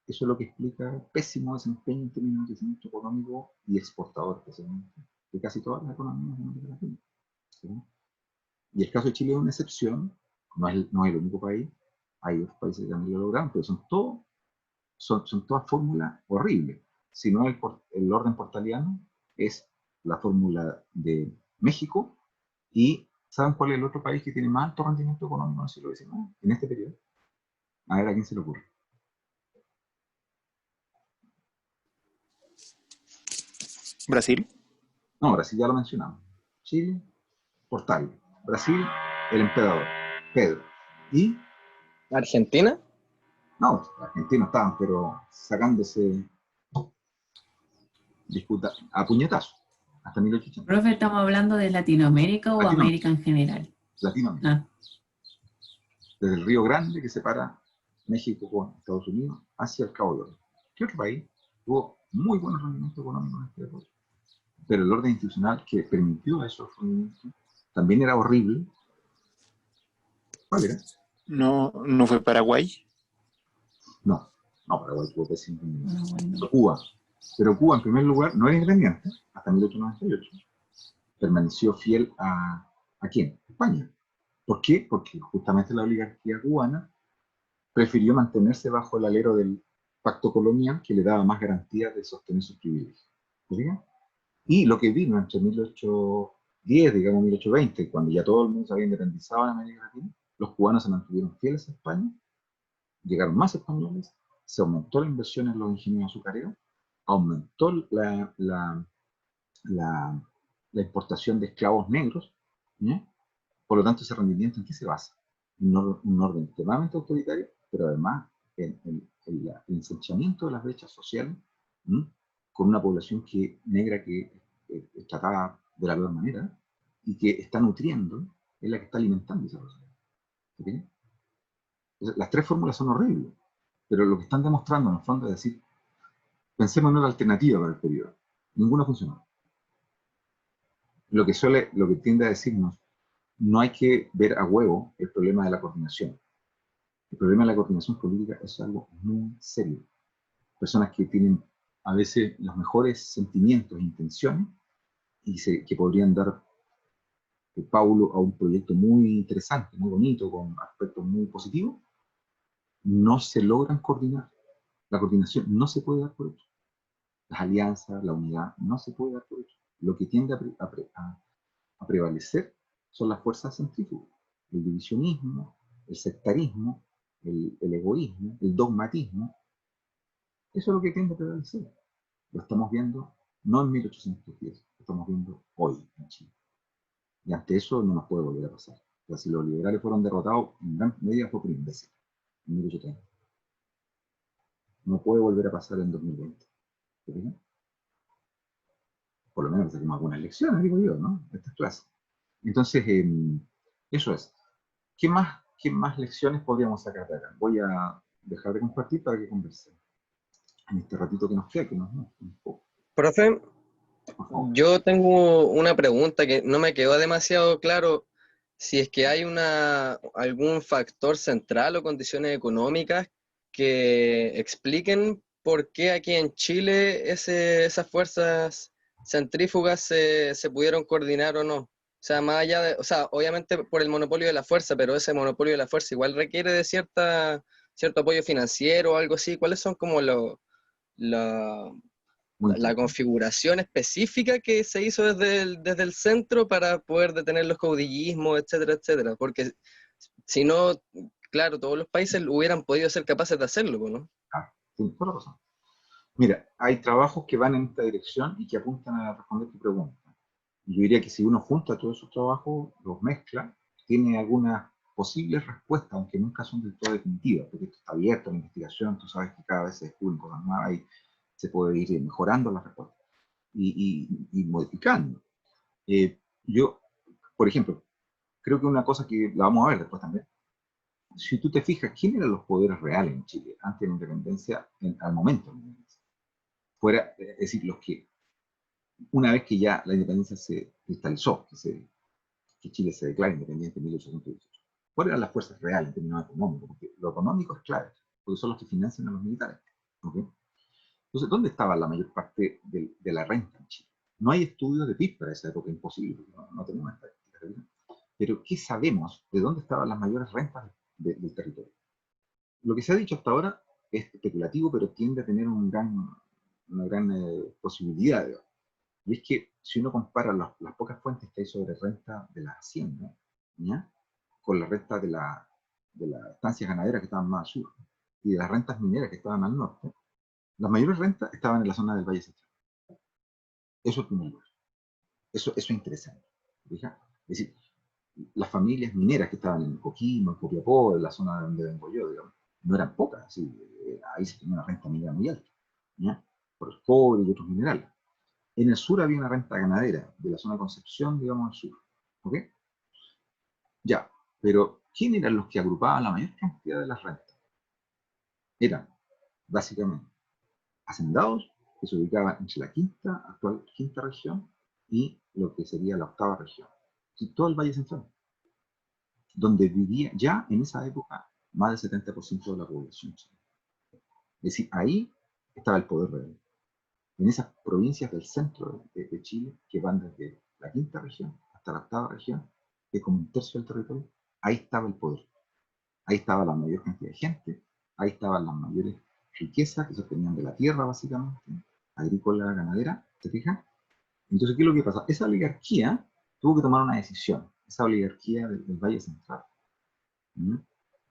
Speaker 1: eso es lo que explica el pésimo desempeño en términos de crecimiento económico y exportador, especialmente, de casi todas las economías de América Latina. ¿Sí? Y el caso de Chile es una excepción, no es el único país, hay otros países que también lo logran, pero son todas fórmulas horribles. Si no, el orden portaliano es la fórmula de México, y ¿saben cuál es el otro país que tiene más alto rendimiento económico en el siglo XIX, en este periodo? A ver a quién se le ocurre.
Speaker 6: Brasil.
Speaker 1: No, Brasil ya lo mencionamos. Chile, Portal. Brasil, el emperador, Pedro. Y,
Speaker 6: Argentina.
Speaker 1: no, los argentinos estaban, pero sacándose disputa a puñetazos, hasta 1800.
Speaker 4: Profe, ¿estamos hablando de Latinoamérica o América en general?
Speaker 1: Latinoamérica.
Speaker 4: Ah,
Speaker 1: Desde el Río Grande, que separa México con Estados Unidos, hacia el Cabo de Oro. ¿Qué otro país tuvo muy buenos rendimientos económicos en este época? Pero el orden institucional que permitió esos rendimientos también era horrible. ¿Cuál era?
Speaker 6: No fue Paraguay.
Speaker 1: No, Paraguay tuvo pésimo rendimiento.
Speaker 4: no, bueno.
Speaker 1: Cuba. Pero Cuba, en primer lugar, no era independiente hasta 1898. Permaneció fiel ¿a quién? España. ¿Por qué? Porque justamente la oligarquía cubana prefirió mantenerse bajo el alero del pacto colonial, que le daba más garantías de sostener sus privilegios. ¿Sí? Y lo que vino entre 1810, digamos 1820, cuando ya todo el mundo se había independizado en América Latina, los cubanos se mantuvieron fieles a España, llegaron más españoles, se aumentó la inversión en los ingenios azucareros, aumentó la importación de esclavos negros, ¿sí? Por lo tanto, ese rendimiento, ¿en qué se basa? Un orden extremadamente autoritario, pero además en el ensanchamiento de las brechas sociales, ¿sí?, con una población negra que es tratada de la peor manera y que está nutriendo, es la que está alimentando esa sociedad. ¿Sí? Las tres fórmulas son horribles, pero lo que están demostrando en el fondo es decir, pensemos en una alternativa para el periodo. Ninguna funcionó. Lo que tiende a decirnos, no hay que ver a huevo el problema de la coordinación. El problema de la coordinación política es algo muy serio. Personas que tienen a veces los mejores sentimientos e intenciones y que podrían dar paulo a un proyecto muy interesante, muy bonito, con aspectos muy positivos, no se logran coordinar. La coordinación no se puede dar por hecho. Las alianzas, la unidad, no se puede dar por hecho. Lo que tiende a prevalecer son las fuerzas centrífugas, el divisionismo, el sectarismo, el egoísmo, el dogmatismo. Eso es lo que tiende a prevalecer. Lo estamos viendo no en 1810, lo estamos viendo hoy en Chile. Y ante eso no nos puede volver a pasar. O sea, si los liberales fueron derrotados, en gran medida fue por imbéciles, en 1830. No puede volver a pasar en 2020. ¿Sí? Por lo menos saquemos algunas lecciones, digo yo, ¿no? De estas clases. Entonces, eso es. ¿Qué más lecciones podríamos sacar de acá? Voy a dejar de compartir para que conversemos en este ratito que nos queda, que nos un poco.
Speaker 7: Profe, yo tengo una pregunta que no me quedó demasiado claro. Si es que hay algún factor central o condiciones económicas que expliquen por qué aquí en Chile esas fuerzas centrífugas se pudieron coordinar o no. O sea, más allá de, o sea, obviamente por el monopolio de la fuerza, pero ese monopolio de la fuerza igual requiere de cierto apoyo financiero o algo así. ¿Cuáles son como la configuración específica que se hizo desde el centro para poder detener los caudillismos, etcétera, etcétera? Porque si no, claro, todos los países hubieran podido ser capaces de hacerlo, ¿no?
Speaker 1: Tienes toda la razón. Mira, hay trabajos que van en esta dirección y que apuntan a responder tu pregunta. Y yo diría que si uno junta todos esos trabajos, los mezcla, tiene algunas posibles respuestas, aunque nunca son del todo definitivas, porque esto está abierto a la investigación, tú sabes que cada vez se descubren cosas nuevas y se puede ir mejorando las respuestas y modificando. Yo, por ejemplo, creo que una cosa que la vamos a ver después también, si tú te fijas, ¿quién eran los poderes reales en Chile antes de la independencia, al momento de la independencia? Fuera, es decir, los que, una vez que ya la independencia se cristalizó, que Chile se declara independiente en 1818, ¿cuáles eran las fuerzas reales en términos económicos? Porque lo económico es clave, porque son los que financian a los militares. ¿Okay? Entonces, ¿dónde estaba la mayor parte de la renta en Chile? No hay estudios de PIB para esa época, imposible, porque no tenemos estadísticas. Pero, ¿qué sabemos de dónde estaban las mayores rentas del territorio? Lo que se ha dicho hasta ahora es especulativo, pero tiende a tener una gran posibilidad. Y es que si uno compara las pocas fuentes que hay sobre renta de la hacienda, ¿ya?, con la renta de las estancias ganaderas que estaban más al sur y de las rentas mineras que estaban al norte, las mayores rentas estaban en la zona del Valle Central. Eso es primer lugar. Eso es interesante. ¿Fija? Es decir, las familias mineras que estaban en Coquimbo, en Copiapó, en la zona donde vengo yo, digamos, no eran pocas. ¿Sí? Ahí se tenía una renta minera muy alta, ¿ya?, por el cobre y otros minerales. En el sur había una renta ganadera, de la zona de Concepción, digamos, al sur. ¿Ok? Ya, pero ¿quién eran los que agrupaban la mayor cantidad de las rentas? Eran, básicamente, hacendados, que se ubicaban entre la actual quinta región, y lo que sería la octava región. Y todo el Valle Central, donde vivía ya en esa época más del 70% de la población chilena. Es decir, ahí estaba el poder real. En esas provincias del centro de Chile, que van desde la quinta región hasta la octava región, que es como un tercio del territorio, ahí estaba el poder. Ahí estaba la mayor cantidad de gente, ahí estaban las mayores riquezas que se obtenían de la tierra, básicamente, agrícola, ganadera, ¿te fijas? Entonces, ¿qué es lo que pasa? Esa oligarquía tuvo que tomar una decisión, esa oligarquía del Valle Central. ¿Mm?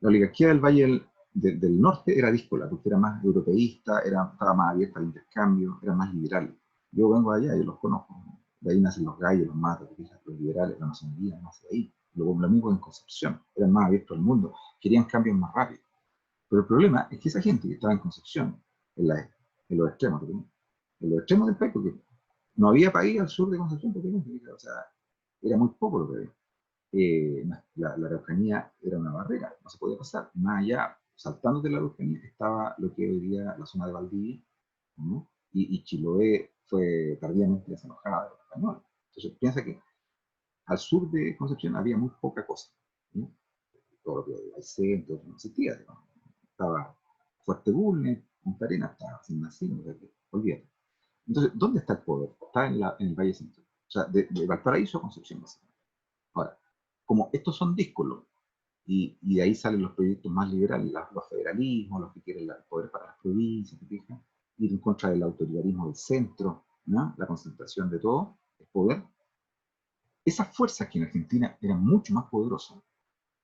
Speaker 1: La oligarquía del Valle del Norte era díscola, porque era más europeísta, estaba más abierta al intercambio, era más liberal. Yo vengo de allá, yo los conozco. De ahí nacen los gallos, los matos, los liberales, la masonería, nace de ahí. Lo mismo en Concepción, eran más abiertos al mundo, querían cambios más rápidos. Pero el problema es que esa gente que estaba en Concepción, en los extremos, en los extremos del país, porque no había país al sur de Concepción, o sea, era muy poco lo que había. La Araucanía era una barrera, no se podía pasar. Más allá, saltando de la Araucanía, estaba lo que hoy día la zona de Valdivia, ¿no? Y Chiloé fue tardíamente desalojada de los españoles. Entonces, piensa que al sur de Concepción había muy poca cosa, ¿no? Todo lo que hay centro no existía, digamos. Estaba Fuerte Bulnes, Punta Arenas, estaba sin nacer, o sea, olvídate. Entonces, ¿dónde está el poder? Está en el Valle Central. O sea, de Valparaíso a Concepción, básicamente. Ahora, como estos son díscolos, y de ahí salen los proyectos más liberales, los federalismos, los que quieren el poder para las provincias, ¿te fijas? Ir en contra del autoritarismo del centro, ¿no? La concentración de todo, el poder. Esas fuerzas que en Argentina eran mucho más poderosas,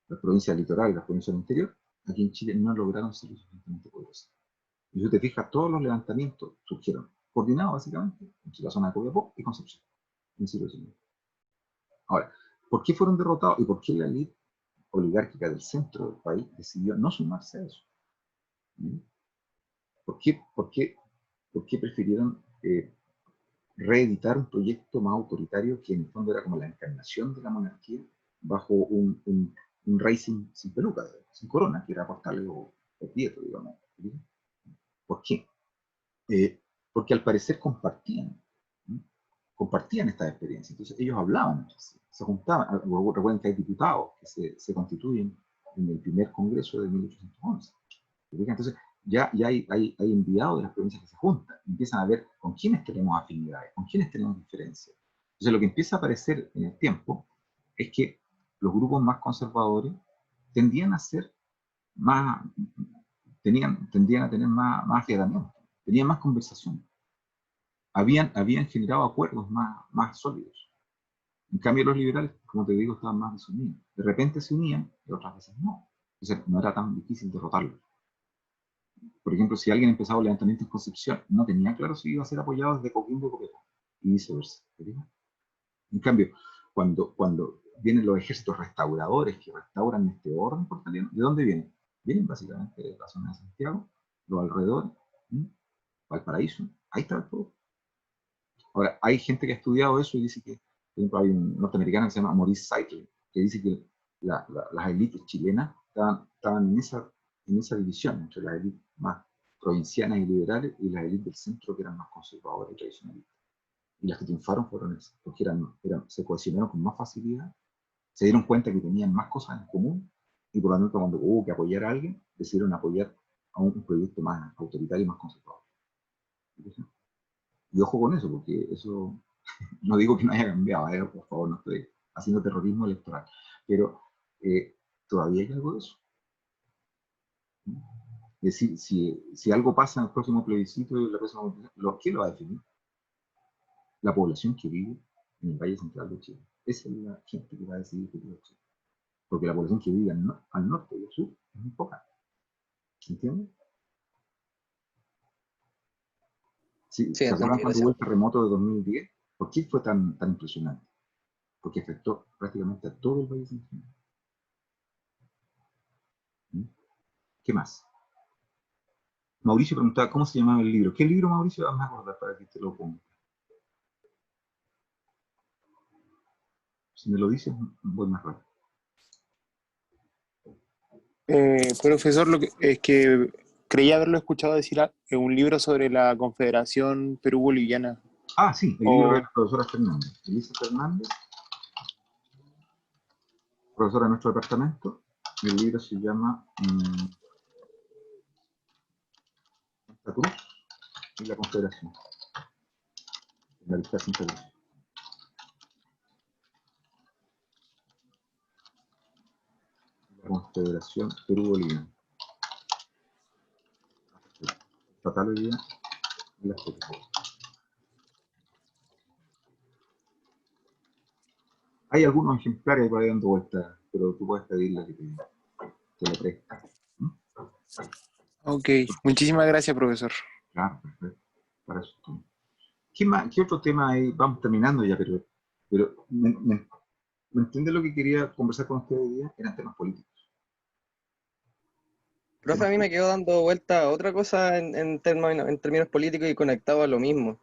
Speaker 1: las provincias litorales, las provincias del interior, aquí en Chile no lograron ser lo suficientemente poderosas. Y si tú te fijas, todos los levantamientos surgieron coordinados básicamente entre la zona de Copiapó y Concepción, en el siglo XIX. Ahora, ¿por qué fueron derrotados y por qué la élite oligárquica del centro del país decidió no sumarse a eso? ¿Por qué prefirieron reeditar un proyecto más autoritario que en el fondo era como la encarnación de la monarquía bajo un rey sin peluca, sin corona, que era Portales o Prieto, digamos? ¿Por qué? Porque al parecer compartían estas experiencias. Entonces ellos hablaban, se juntaban. Recuerden que hay diputados que se constituyen en el primer congreso de 1811. Entonces ya hay enviados de las provincias que se juntan, empiezan a ver con quiénes tenemos afinidades, con quiénes tenemos diferencias. Entonces lo que empieza a aparecer en el tiempo es que los grupos más conservadores tendían a ser más, tendían a tener más afiatamiento, tenían más conversación. Habían generado acuerdos más sólidos. En cambio, los liberales, como te digo, estaban más desunidos. De repente se unían, y otras veces no. Entonces, no era tan difícil derrotarlos. Por ejemplo, si alguien empezaba un levantamiento en Concepción, no tenía claro si iba a ser apoyado desde Coquimbo y Copiapó, y viceversa. En cambio, cuando vienen los ejércitos restauradores que restauran este orden portaliano. ¿De dónde vienen? Vienen básicamente de la zona de Santiago, los alrededores, Valparaíso, ahí está todo. Ahora, hay gente que ha estudiado eso y dice que, por ejemplo, hay un norteamericano que se llama Maurice Seidel, que dice que las élites chilenas estaban en esa división entre las élites más provincianas y liberales y las élites del centro que eran más conservadoras y tradicionalistas. Y las que triunfaron fueron esas, porque se cohesionaron con más facilidad, se dieron cuenta que tenían más cosas en común, y por lo tanto cuando hubo que apoyar a alguien, decidieron apoyar a un proyecto más autoritario y más conservador. Y ojo con eso, porque eso, no digo que no haya cambiado, por favor, no estoy haciendo terrorismo electoral, pero todavía hay algo de eso. Es decir, si algo pasa en el próximo plebiscito, ¿quién lo va a definir? La población que vive en el Valle Central de Chile. Esa es la gente que va a decidir el futuro de Chile. Porque la población que vive al norte y al sur es muy poca. ¿Entiendes? Sí, ¿se acuerdan cuando hubo el terremoto de 2010? ¿Por qué fue tan impresionante? Porque afectó prácticamente a todo el Valle Central. ¿Qué más? Mauricio preguntaba cómo se llamaba el libro. ¿Qué libro, Mauricio? Vamos a acordar para que te lo ponga. Si me lo dices, voy más rápido.
Speaker 6: Profesor, es que creía haberlo escuchado decir un libro sobre la Confederación Perú-Boliviana.
Speaker 1: Ah, sí, el libro de la profesora Fernández. Elisa Fernández, profesora de nuestro departamento. El libro se llama Santa Cruz y la Confederación. La lista Santa Cruz. La Confederación Perú-Boliviana. Total hoy día y las fotos. Hay algunos ejemplares por ahí dando vueltas, pero tú puedes pedirle que te lo preste.
Speaker 6: Ok, muchísimas gracias, profesor.
Speaker 1: Claro, perfecto. Para eso. ¿Qué otro tema hay? Vamos terminando ya, pero ¿me entiende lo que quería conversar con usted hoy día? Eran temas políticos.
Speaker 7: Profe, a mí me quedó dando vuelta a otra cosa en términos políticos y conectado a lo mismo.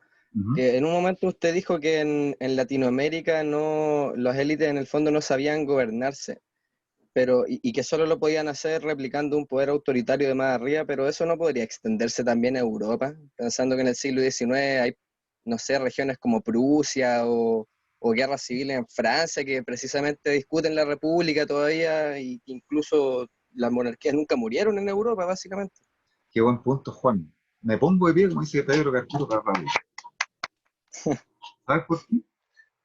Speaker 7: Que en un momento usted dijo que en Latinoamérica las élites en el fondo no sabían gobernarse, y que solo lo podían hacer replicando un poder autoritario de más arriba, pero eso no podría extenderse también a Europa, pensando que en el siglo XIX hay, no sé, regiones como Prusia o guerras civiles en Francia que precisamente discuten la república todavía, y que incluso las monarquías nunca murieron en Europa, básicamente.
Speaker 1: Qué buen punto, Juan. Me pongo de pie, como dice Pedro Castillo Carvalho. ¿Sabes por qué?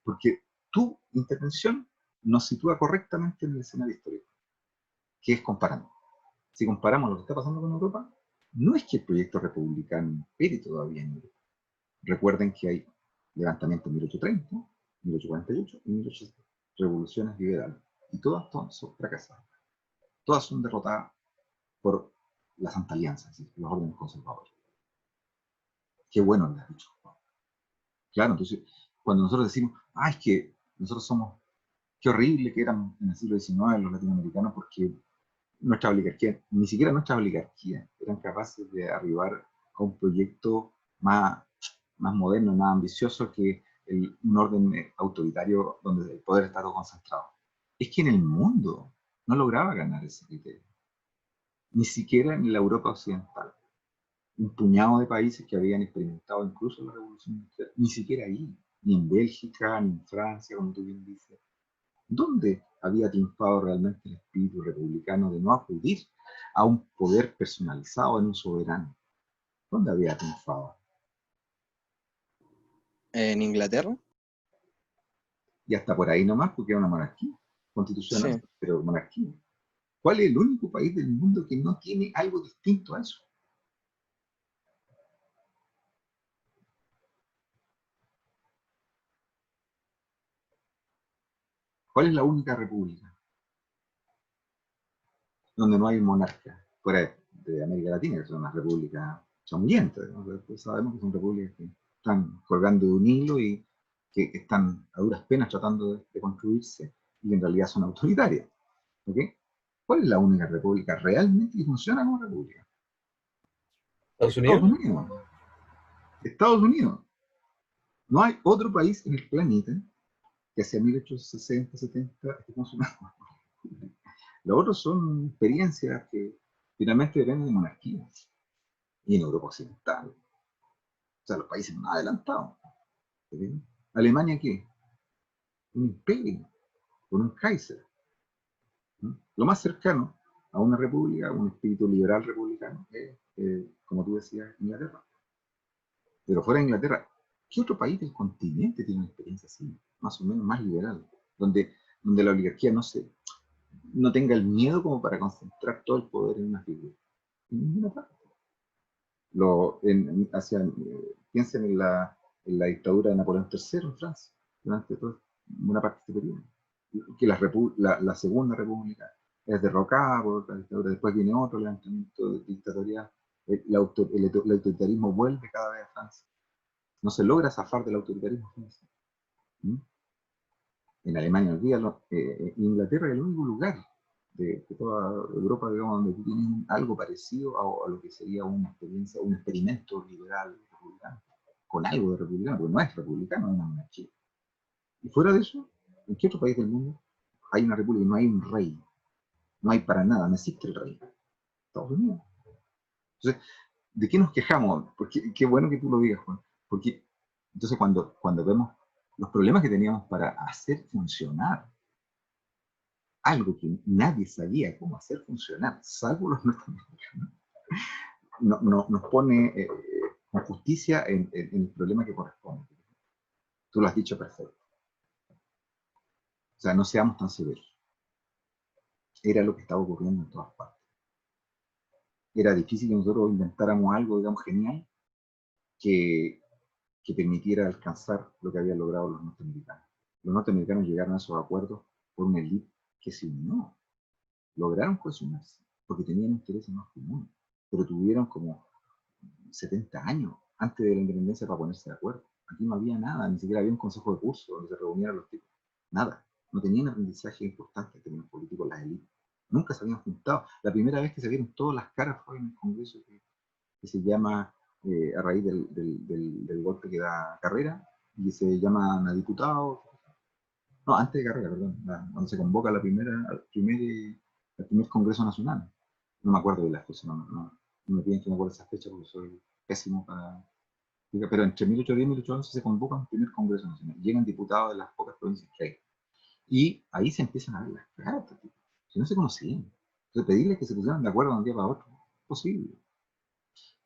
Speaker 1: Porque tu intervención nos sitúa correctamente en el escenario histórico, que es comparando. Si comparamos lo que está pasando con Europa, no es que el proyecto republicano impere todavía en Europa. Recuerden que hay levantamientos en 1830, 1848 y 1860, revoluciones liberales, y todas son fracasadas. Todas son derrotadas por la Santa Alianza, es decir, los órdenes conservadores. Qué bueno le has dicho. Claro, entonces, cuando nosotros decimos, es que nosotros somos, qué horrible que eran en el siglo XIX los latinoamericanos, porque nuestra oligarquía, ni siquiera nuestras oligarquías, eran capaces de arribar a un proyecto más moderno, más ambicioso que un orden autoritario donde el poder está todo concentrado. Es que en el mundo no lograba ganar ese criterio. Ni siquiera en la Europa occidental. Un puñado de países que habían experimentado incluso la Revolución Industrial, ni siquiera ahí, ni en Bélgica, ni en Francia, como tú bien dices. ¿Dónde había triunfado realmente el espíritu republicano de no acudir a un poder personalizado en un soberano? ¿Dónde había triunfado?
Speaker 7: ¿En Inglaterra?
Speaker 1: Y hasta por ahí nomás, porque era una monarquía constitucional, sí. Pero monarquía. ¿Cuál es el único país del mundo que no tiene algo distinto a eso? ¿Cuál es la única república donde no hay monarca? Fuera de América Latina, que son unas repúblicas sangrientas, ¿no? Pues sabemos que son repúblicas que están colgando de un hilo y que están a duras penas tratando de construirse y en realidad son autoritarias. ¿Ok? ¿Cuál es la única república realmente que funciona como república?
Speaker 5: ¿Estados
Speaker 1: Estados
Speaker 5: Unidos?
Speaker 1: Unidos. Estados Unidos. No hay otro país en el planeta que hacia 1860, 70 esté funcionando. Los otros son experiencias que finalmente dependen de monarquías. Y en Europa Occidental. O sea, los países más adelantados. ¿Sí? ¿Alemania qué? Un imperio, con un Kaiser. ¿No? Lo más cercano a una república, un espíritu liberal republicano, es, como tú decías, Inglaterra. Pero fuera de Inglaterra, ¿qué otro país del continente tiene una experiencia así? Más o menos más liberal, donde la oligarquía no tenga el miedo como para concentrar todo el poder en una figura. En ninguna parte. Piensen en la dictadura de Napoleón III en Francia, durante toda una parte de este periodo. Que la Segunda República es derrocada por la dictadura, después viene otro levantamiento dictatorial, el autoritarismo vuelve cada vez a Francia. No se logra zafar del autoritarismo francés. ¿Mm? En Alemania, olvídalo, Inglaterra es el único lugar de toda Europa, digamos, donde tienen algo parecido a lo que sería una experiencia, un experimento liberal republicano, con algo de republicano, porque no es republicano, es una monarquía. Y fuera de eso, ¿en qué otro país del mundo hay una república? No hay un rey, no hay para nada, no existe el rey. Estados Unidos. Entonces, ¿de qué nos quejamos? Porque qué bueno que tú lo digas, Juan. Porque entonces cuando vemos los problemas que teníamos para hacer funcionar algo que nadie sabía cómo hacer funcionar, salvo los norteamericanos, nos pone con justicia en el problema que corresponde. Tú lo has dicho perfecto. O sea, no seamos tan severos. Era lo que estaba ocurriendo en todas partes. Era difícil que nosotros inventáramos algo, digamos, genial, que permitiera alcanzar lo que habían logrado los norteamericanos. Los norteamericanos llegaron a esos acuerdos por una élite que se unió. Lograron cohesionarse, porque tenían intereses más comunes, pero tuvieron como 70 años antes de la independencia para ponerse de acuerdo. Aquí no había nada, ni siquiera había un consejo de curso donde se reunieran los tipos. Nada. No tenían aprendizaje importante en términos políticos las élites. Nunca se habían juntado. La primera vez que se vieron todas las caras fue en el Congreso que se llama, a raíz del golpe que da Carrera, y que se llaman a diputados. No, antes de Carrera, perdón. Cuando se convoca al primer Congreso Nacional. No me acuerdo de las cosas, no me piden que me acuerde esa fecha porque soy pésimo para... Pero entre 1810 y 1811 se convoca un primer Congreso Nacional. Llegan diputados de las pocas provincias que hay. Y ahí se empiezan a ver las caras, que no se conocían. Entonces pedirles que se pusieran de acuerdo de un día para otro, es posible.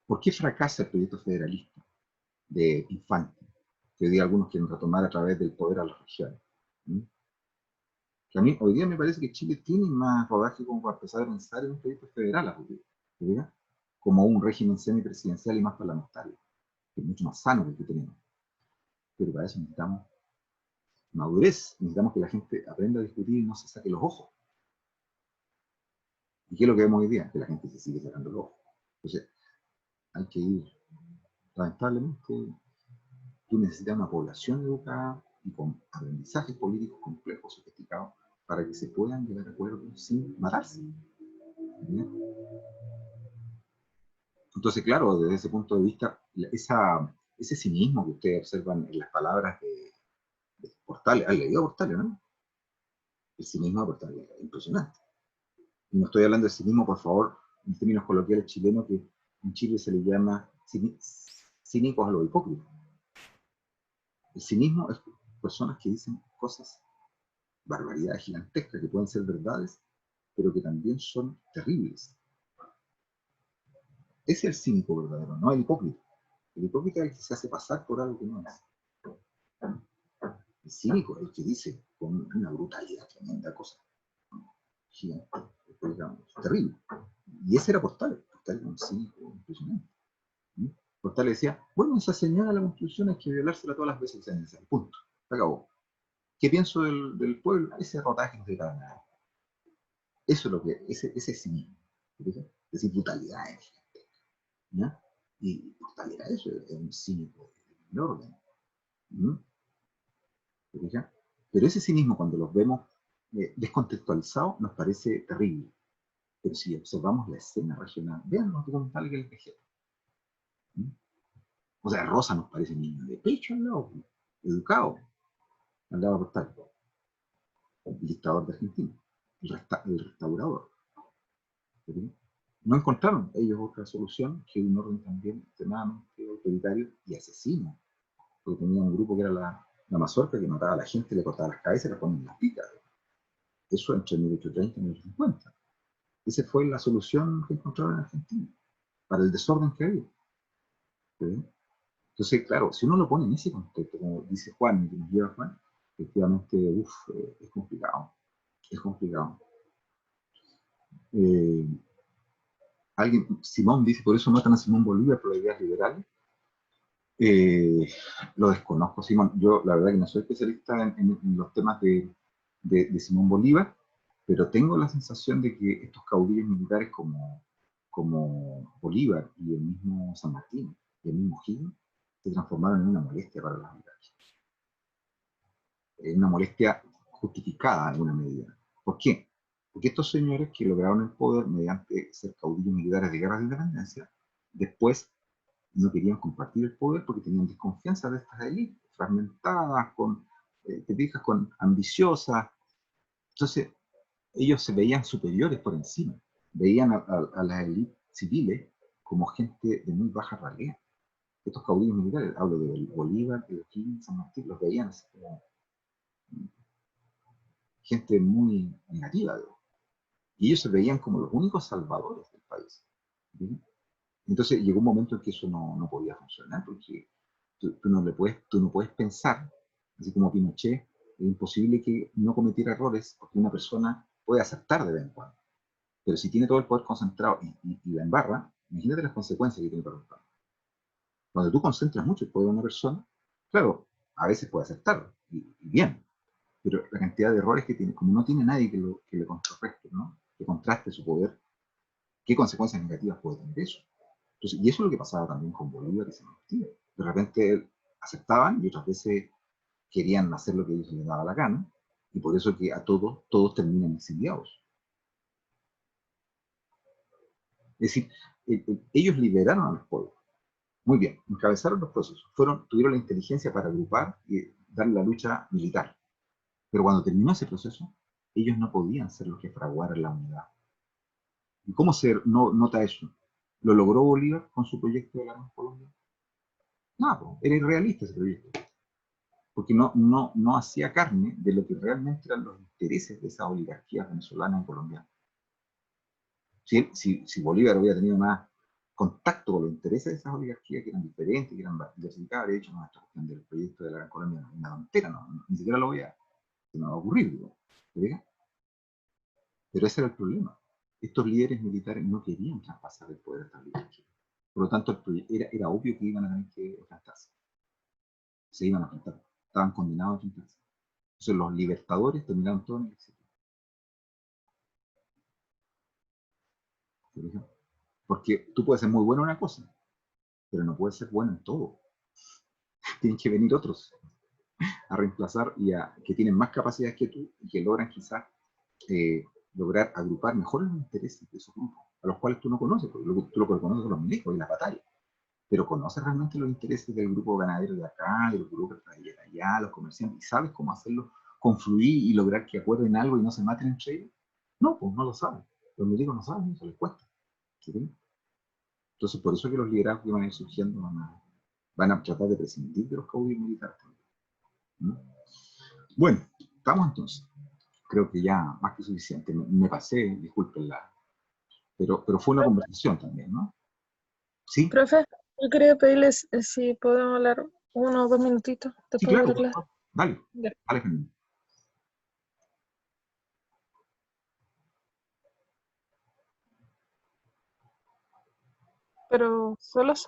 Speaker 1: ¿Por qué fracasa el proyecto federalista de Infante? Que hoy día algunos quieren retomar a través del poder a las regiones. Que a mí hoy día me parece que Chile tiene más rodaje como para empezar a pensar en un proyecto federal, como un régimen semipresidencial y más parlamentario, que es mucho más sano que el que tenemos. Pero para eso necesitamos madurez, necesitamos que la gente aprenda a discutir y no se saque los ojos. ¿Y qué es lo que vemos hoy día? Que la gente se sigue sacando los ojos. Entonces, hay que ir. Lamentablemente, tú necesitas una población educada y con aprendizajes políticos complejos, sofisticados, para que se puedan llegar a acuerdos sin matarse. ¿Bien? Entonces, claro, desde ese punto de vista, ese cinismo que ustedes observan en las palabras de Portales, ¿han leído Portales, no? El cinismo de Portales es impresionante. Y no estoy hablando de cinismo, por favor, en términos coloquiales chilenos, que en Chile se le llama cínicos a los hipócritas. El cinismo es personas que dicen cosas, barbaridades gigantescas, que pueden ser verdades, pero que también son terribles. Ese es el cínico verdadero, no el hipócrita. El hipócrita es el que se hace pasar por algo que no es. El cínico es el que dice con una brutalidad tremenda cosa. Gigante, digamos, terrible. Y ese era Portales. Portales era un cínico impresionante. Portales decía, bueno, esa señora de la Constitución hay que violársela todas las veces que sea necesario. Punto. Se acabó. ¿Qué pienso del pueblo? Ese rotaje no se para nada. Eso es lo que, ese cinismo. Esa brutalidad es gigantesca. ¿Ya? Y Portales era eso, es un cínico de orden. ¿Mm? Pero ese cinismo, cuando los vemos descontextualizado nos parece terrible. Pero si observamos la escena regional, vean los documentales que les dejé. O sea, Rosa nos parece niño de pecho al lado, educado, al lado portal. El dictador de Argentina, el restaurador. ¿Sí? No encontraron ellos otra solución que un orden también extremadamente autoritario y asesino. Porque tenía un grupo que era la mazorca, que mataba a la gente, le cortaba las cabezas y le ponía en las picas. Eso entre 1830 y 1850. Esa fue la solución que encontraron en Argentina, para el desorden que había. ¿Sí? Entonces, claro, si uno lo pone en ese contexto, como dice Juan, que nos lleva Juan, efectivamente, es complicado. Es complicado. Simón dice, por eso matan a Simón Bolívar por las ideas liberales. Lo desconozco, Simón. Yo, la verdad, que no soy especialista en los temas de Simón Bolívar, pero tengo la sensación de que estos caudillos militares como Bolívar y el mismo San Martín y el mismo Higgins se transformaron en una molestia para las oligarquías. Una molestia justificada en alguna medida. ¿Por qué? Porque estos señores que lograron el poder mediante ser caudillos militares de guerras de independencia, después no querían compartir el poder porque tenían desconfianza de estas élites, fragmentadas, te fijas, ambiciosas. Entonces, ellos se veían superiores por encima, veían a las élites civiles como gente de muy baja ralea. Estos caudillos militares, hablo de Bolívar, de Higgins, San Martín, los veían así como gente muy negativa. Y ellos se veían como los únicos salvadores del país. ¿Sí? Entonces llegó un momento en que eso no podía funcionar, porque tú no puedes pensar, así como Pinochet, es imposible que no cometiera errores, porque una persona puede aceptar de vez en cuando. Pero si tiene todo el poder concentrado y la embarra, imagínate las consecuencias que tiene para el país. Cuando tú concentras mucho el poder de una persona, claro, a veces puede aceptarlo, y bien, pero la cantidad de errores que tiene, como no tiene nadie que le contrarreste, ¿no? Que contraste su poder, ¿qué consecuencias negativas puede tener eso? Entonces, y eso es lo que pasaba también con Bolívar y San Martín. De repente aceptaban y otras veces querían hacer lo que ellos les daba la gana, y por eso que a todos terminan exiliados. Es decir, ellos liberaron a los pueblos. Muy bien, encabezaron los procesos, tuvieron la inteligencia para agrupar y dar la lucha militar. Pero cuando terminó ese proceso, ellos no podían ser los que fraguaran la unidad. ¿Y cómo se nota eso? ¿Lo logró Bolívar con su proyecto de la Gran Colombia? No, era irrealista ese proyecto. Porque no hacía carne de lo que realmente eran los intereses de esas oligarquías venezolanas y colombianas. Si Bolívar hubiera tenido más contacto con los intereses de esas oligarquías que eran diferentes, que eran diversificadas, de hecho, esta cuestión del proyecto de la Gran Colombia es una tontera, ni siquiera se me va a ocurrir, digo. Pero ese era el problema. Estos líderes militares no querían traspasar el poder a estas oligarquías. Por lo tanto, era obvio que iban a tener que enfrentarse. Se iban a enfrentar. Estaban condenados a enfrentarse. Entonces los libertadores terminaron todo en el éxito. Porque tú puedes ser muy bueno en una cosa, pero no puedes ser bueno en todo. Tienen que venir otros a reemplazar que tienen más capacidades que tú y que logran quizás lograr agrupar mejor los intereses de esos grupos, a los cuales tú no conoces, porque tú lo que conoces son los milicos y las batallas, pero conoces realmente los intereses del grupo ganadero de acá, del grupo de allá, los comerciantes, y sabes cómo hacerlos confluir y lograr que acuerden algo y no se maten entre ellos. No, pues no lo saben. Los milicos no saben, eso les cuesta. ¿Sí? Entonces, por eso es que los liderazgos que van a ir surgiendo van a tratar de prescindir de los caudillos militares también. ¿Mm? Bueno, estamos entonces. Creo que ya más que suficiente. Me pasé, discúlpenla. Pero fue una conversación también, ¿no? ¿Sí?
Speaker 2: Profe, yo quería pedirles si podemos hablar 1 o 2 minutitos
Speaker 1: Sí,
Speaker 2: después
Speaker 1: claro,
Speaker 2: de la clase.
Speaker 1: Dale,
Speaker 2: Ya.
Speaker 1: dale, Fernando.
Speaker 2: Pero solos.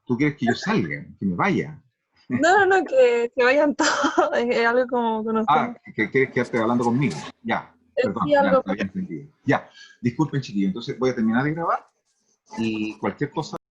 Speaker 1: ¿Tú quieres que yo salga, que me vaya?
Speaker 2: No, que vayan todos. Es algo como con ustedes.
Speaker 1: Que quieres quedarte hablando conmigo. Ya, perdón,
Speaker 2: Sí,
Speaker 1: ya
Speaker 2: algo.
Speaker 1: te había entendido. Ya, disculpen, chiquillos. Entonces voy a terminar de grabar y cualquier cosa